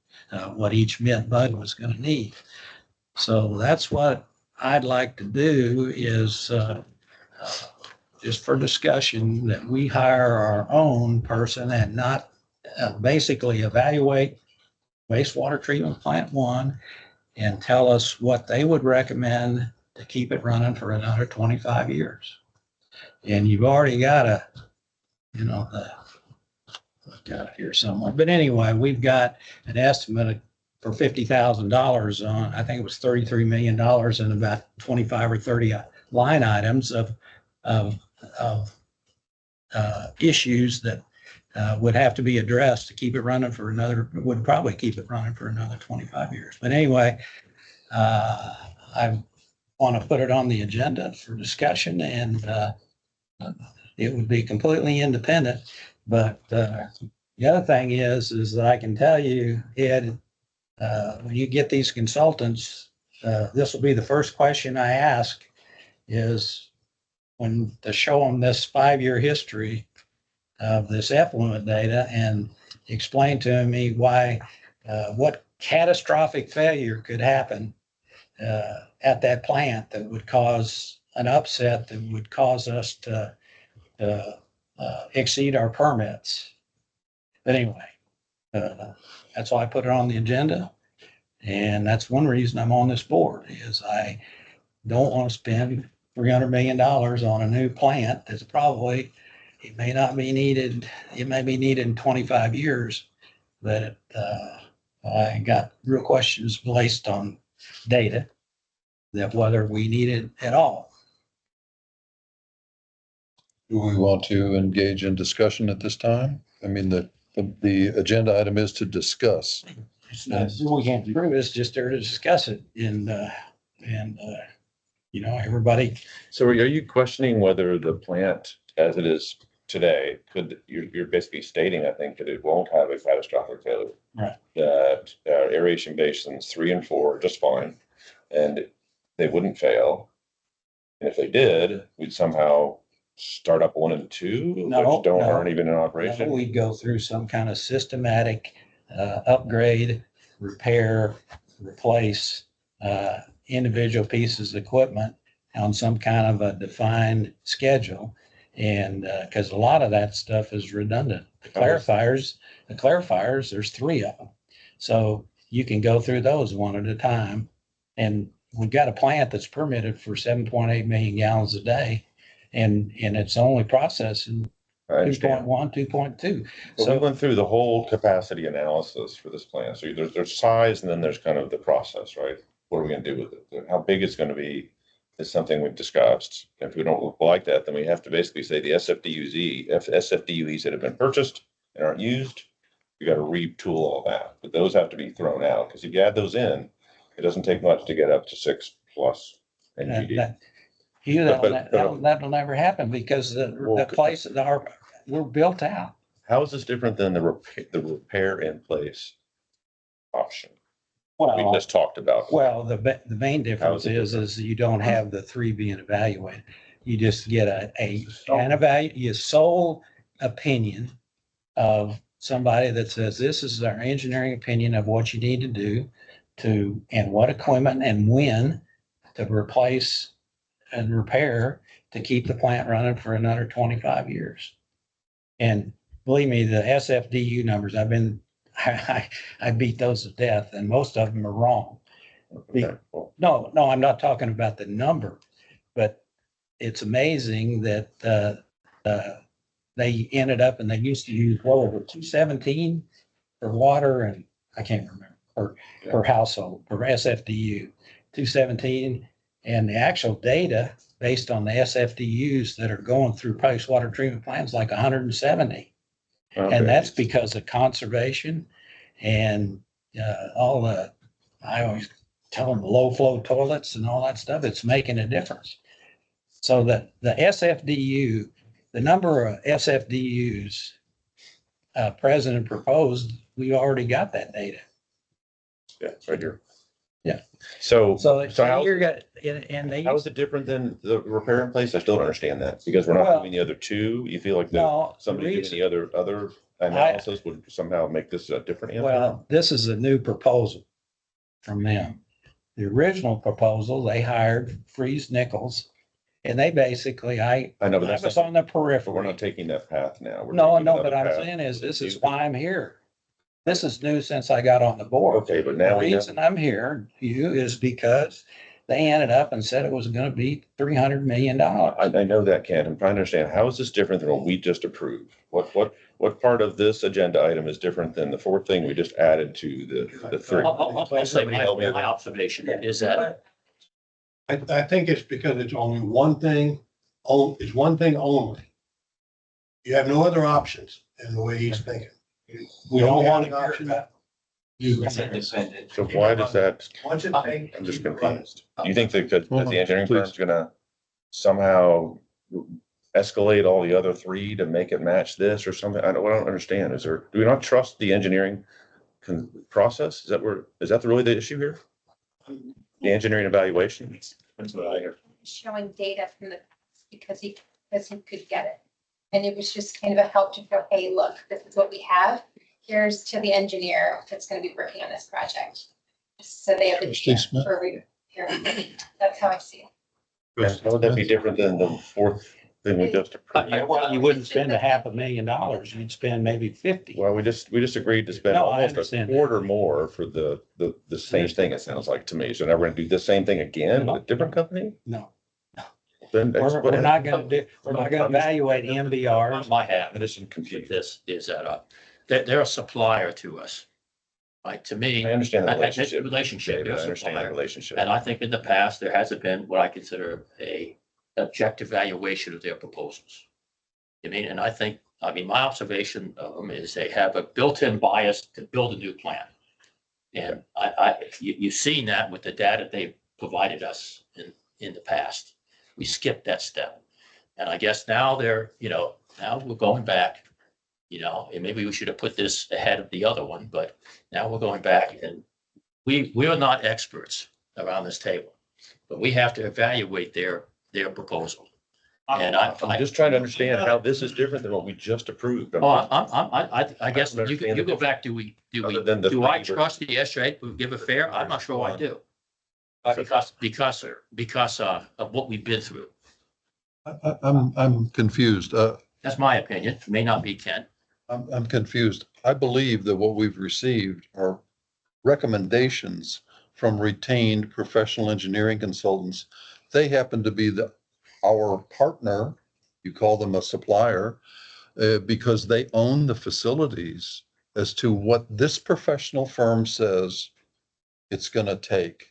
what each mid-bud was going to need. So that's what I'd like to do is just for discussion that we hire our own person and not basically evaluate wastewater treatment plant 1 and tell us what they would recommend to keep it running for another 25 years. And you've already got a, you know, I've got it here somewhere. But anyway, we've got an estimate for $50,000 on, I think it was $33 million and about 25 or 30 line items of issues that would have to be addressed to keep it running for another, would probably keep it running for another 25 years. But anyway, I want to put it on the agenda for discussion and it would be completely independent. But the other thing is that I can tell you, Ed, when you get these consultants, this will be the first question I ask is when to show them this 5-year history of this effluent data and explain to me why, what catastrophic failure could happen at that plant that would cause an upset that would cause us to exceed our permits. But anyway, that's why I put it on the agenda. And that's one reason I'm on this board is I don't want to spend $300 million on a new plant that's probably, it may not be needed, it may be needed in 25 years, but I got real questions based on data that whether we need it at all. Do we want to engage in discussion at this time? I mean, the agenda item is to discuss. It's not, we can't prove it, it's just there to discuss it and you know, everybody. So are you questioning whether the plant as it is today could, you're basically stating, I think, that it won't have a catastrophic failure. Right. That aeration basins 3 and 4 are just fine and they wouldn't fail. And if they did, we'd somehow start up 1 and 2, which aren't even in operation. No, we'd go through some kind of systematic upgrade, repair, replace individual pieces of equipment on some kind of a defined schedule. And because a lot of that stuff is redundant. The clarifiers, there's 3 of them. So you can go through those one at a time. And we've got a plant that's permitted for 7.8 million gallons a day. And it's only processing 2.1, 2.2. So we went through the whole capacity analysis for this plant. So there's size and then there's kind of the process, right? What are we going to do with it? How big it's going to be is something we've discussed. If we don't like that, then we have to basically say the SFDUEs that have been purchased and aren't used, you got to retool all that. But those have to be thrown out because if you add those in, it doesn't take much to get up to 6+ NGD. That'll never happen because the place we're built out. How is this different than the repair in place option? Well, we just talked about. Well, the main difference is you don't have the 3 being evaluated. You just get a sole opinion of somebody that says, this is our engineering opinion of what you need to do and what equipment and when to replace and repair to keep the plant running for another 25 years. And believe me, the SFDU numbers, I've been I beat those to death and most of them are wrong. Okay, well, No, I'm not talking about the number, but it's amazing that, they ended up and they used to use well over 217 for water and I can't remember per household, per SFDU, 217. And the actual data based on the SFDUs that are going through wastewater treatment plants, like 170. okay. And that's because of conservation and all the, I always tell them low flow toilets and all that stuff. It's making a difference. So that the SFDU, the number of SFDUs president proposed, we already got that data. Yeah, right here. Yeah. So So how, you're got, and they. how is it different than the repair in place? I still don't understand that because we're not Well, doing the other two. You feel like No, the somebody doing reason- the other analysis would somehow make this a different answer? Well, this is a new proposal from them. The original proposal, they hired Freeze Nichols, and they basically, I I know, but was that's on the but we're periphery. not taking that path now. We're No, taking no, another but I'm path. saying is, this is why I'm here. This is new since I got on the board. Okay, but The now we know. reason I'm here, is because they ended up and said it was gonna be $300 million. I know that, Ken. I'm trying to understand, how is this different than what we just approved? What part of this agenda item is different than the fourth thing we just added to the three? I'll say my observation is that I think it's because it's only one thing, it's one thing only. You have no other options in the way he's thinking. We don't want to have an hear option. about. It's independent. So why does that, Once it's paid. I'm just confused. Do you think that Hold the on, engineering please. firm's gonna somehow escalate all the other three to make it match this or something? I don't understand. Do we not trust the engineering process? Is that really the issue here? The engineering evaluation? That's what I hear. Showing data from the past because he could get it. And it was just kind of a help to go, hey, look, this is what we have. Here's to the engineer that's gonna be working on this project. So they have the Trustee data Smith? for review. That's how I see it. How would that be different than the fourth thing we just approved? Well, you wouldn't spend $500,000. You'd spend maybe 50. Well, we just agreed to spend No, I almost a understand that. quarter more for the same thing, it sounds like to me. So now we're gonna do the same thing again with a different company? No, Then we're not gonna evaluate MVRs. my hat I'm just with confused. this is that they're a supplier to us. Right, to me. I understand the It's a relationship. relationship. David, They're I a understand the supplier. relationship. And I think in the past, there hasn't been what I consider a objective valuation of their proposals. I mean, and my observation of them is they have a built-in bias to build a new plant. And you've seen that with the data they provided us in the past. We skipped that step. And I guess now now we're going back, and maybe we should have put this ahead of the other one, but now we're going back and we are not experts around this table, but we have to evaluate their proposal. And I'm just trying to understand how this is different than what we just approved. I guess don't you understand go the back, Other than the do I favor. trust the SRA to give a fair? I'm not sure I do. Because of what we've been through. I'm confused. That's my opinion. It may not be Ken. I'm confused. I believe that what we've received are recommendations from retained professional engineering consultants. They happen to be our partner, you call them a supplier, because they own the facilities as to what this professional firm says it's gonna take.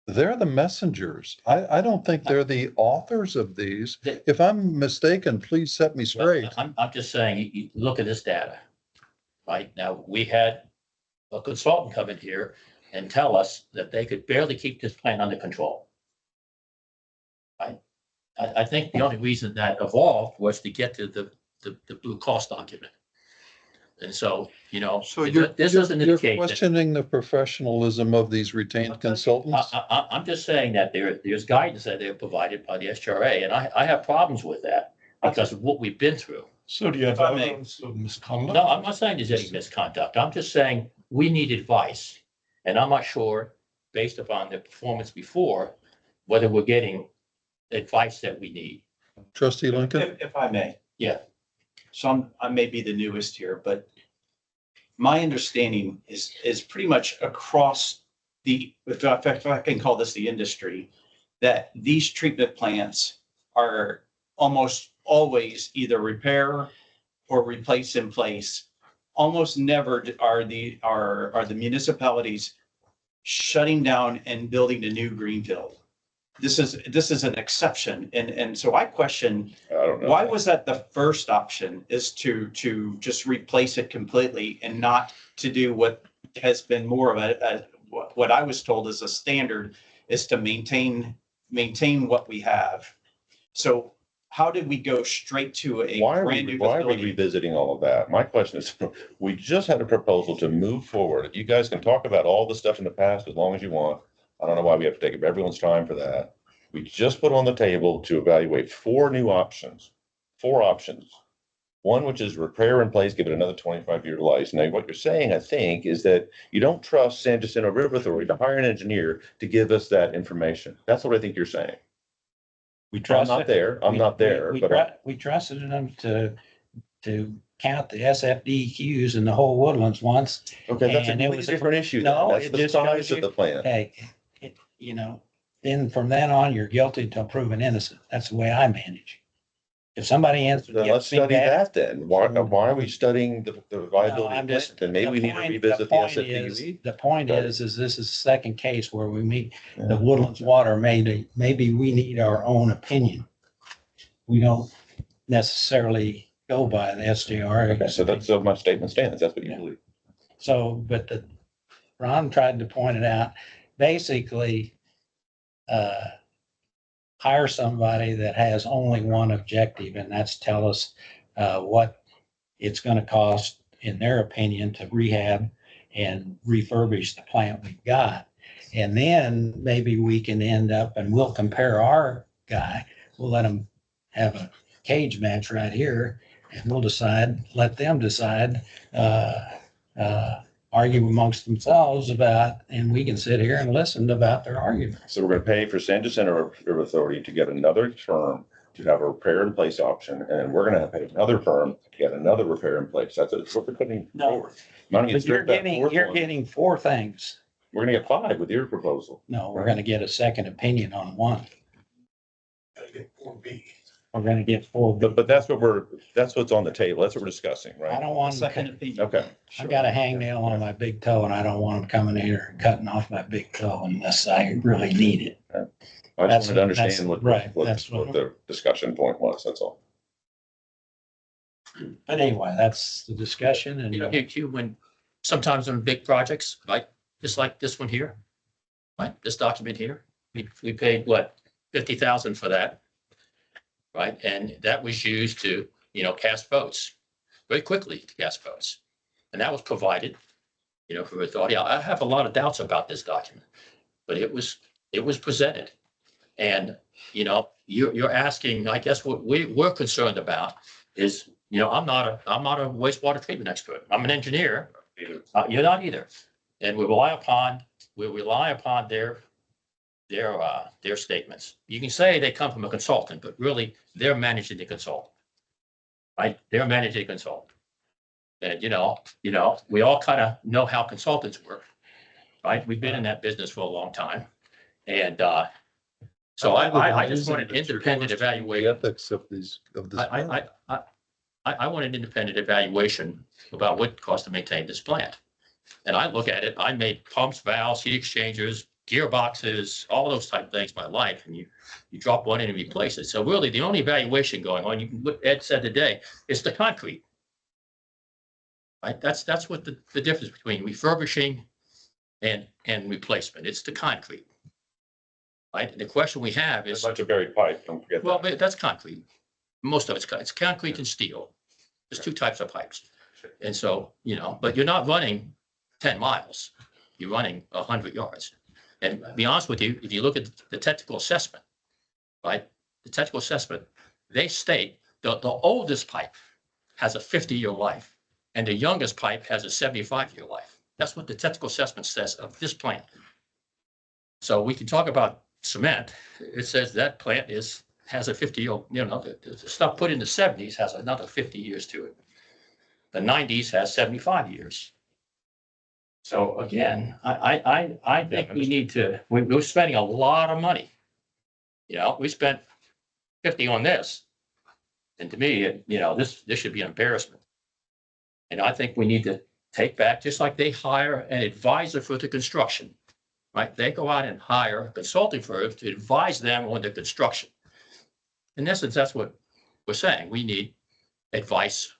They're the messengers. I don't think they're the authors of these. If I'm mistaken, please set me straight. I'm just saying, you look at this data. Right now, we had a consultant come in here and tell us that they could barely keep this plant under control. Right? I think the only reason that evolved was to get to the blue cost document. And so, So this doesn't you're indicate that. questioning the professionalism of these retained consultants? I'm just saying that there's guidance that they're provided by the SRA, and I have problems with that because of what we've been through. So do you have evidence of misconduct? No, I'm not saying there's any misconduct. I'm just saying we need advice. And I'm not sure, based upon the performance before, whether we're getting advice that we need. Trustee Lincoln? If I may. Yeah. So I may be the newest here, but my understanding is pretty much across if I can call this the industry, that these treatment plants are almost always either repair or replace in place. Almost never are the municipalities shutting down and building a new greenfield. This is an exception. And so I question, I don't know. why was that the first option, is to just replace it completely and not to do what has been more of what I was told is a standard, is to maintain what we have. So how did we go straight to a brand new Why are we facility? revisiting all of that? My question is, we just had a proposal to move forward. You guys can talk about all the stuff in the past as long as you want. I don't know why we have to take up everyone's time for that. We just put on the table to evaluate 4 new options, 4 options. One, which is repair in place, give it another 25-year life. Now, what you're saying, I think, is that you don't trust San Jacinto River Authority to hire an engineer to give us that information. That's what I think you're saying. We I'm trust not it. there. I'm not there, but We trusted them to count the SFDQs in the whole Woodlands once. okay, that's a And it completely was different issue. No, That's it the just size shows of you- the plant. Hey, then from then on, you're guilty until proven innocent. That's the way I manage. If somebody answers. Then let's study that then. Why are we studying the viability I'm of just- plant? Then maybe we need to revisit the SFDUE. The point is this is the second case where we meet the Woodlands water. Maybe we need our own opinion. We don't necessarily go by the SDR. Okay, so my statement stands. That's what you believe. So, but Ron tried to point it out, basically, hire somebody that has only one objective, and that's tell us what it's going to cost, in their opinion, to rehab and refurbish the plant we've got. And then maybe we can end up, and we'll compare our guy, we'll let him have a cage match right here, and we'll let them decide, argue amongst themselves about, and we can sit here and listen about their argument. So we're going to pay for San Jacinto River Authority to get another firm to have a repair in place option, and we're going to pay another firm to get another repair in place. That's what we're putting forward. But you're getting 4 things. We're going to get 5 with your proposal. No, we're going to get a second opinion on 1. Gotta get 4B. We're going to get 4. But that's what's on the table. That's what we're discussing, I right? don't want Second them. opinion. Okay. I got a hangnail on my big toe, and I don't want them coming here and cutting off my big toe unless I really need it. I just wanted to That's understand what the discussion point was. That's all. But anyway, that's the discussion, and Hugh, when sometimes on big projects, right, just like this one here, right, this document here, we paid what, 50,000 for that, right? And that was used to, cast votes very quickly, to cast votes. And that was provided, for authority. I have a lot of doubts about this document, but it was presented. And, you're asking, I guess what we're concerned about is, I'm not a wastewater treatment expert. I'm an engineer. You're not either. And we rely upon their statements. You can say they come from a consultant, but really they're managing the consultant. Right? They're managing the consultant. And, we all kind of know how consultants work, right? We've been in that business for a long time. And, so I just want an independent evaluation. Ethics of this. I want an independent evaluation about what it costs to maintain this plant. And I look at it, I made pumps, valves, heat exchangers, gearboxes, all those type of things in my life, and you drop one in and replace it. So really, the only evaluation going on, what Ed said today, is the concrete. Right? That's what the difference between refurbishing and replacement. It's the concrete. Right? And the question we have is, It's like a buried pipe. Don't forget well, that. that's concrete. Most of it's concrete and steel. There's 2 types of pipes. And so, but you're not running 10 miles. You're running 100 yards. And to be honest with you, if you look at the technical assessment, right? The technical assessment, they state the oldest pipe has a 50-year life and the youngest pipe has a 75-year life. That's what the technical assessment says of this plant. So we can talk about cement. It says that plant has a 50-year, the stuff put in the 70s has another 50 years to it. The 90s has 75 years. So again, I think we need to, we're spending a lot of money. You know, we spent 50 on this. And to me, this should be an embarrassment. And I think we need to take back, just like they hire an advisor for the construction, right? They go out and hire consulting firms to advise them on the construction. In essence, that's what we're saying. We need advice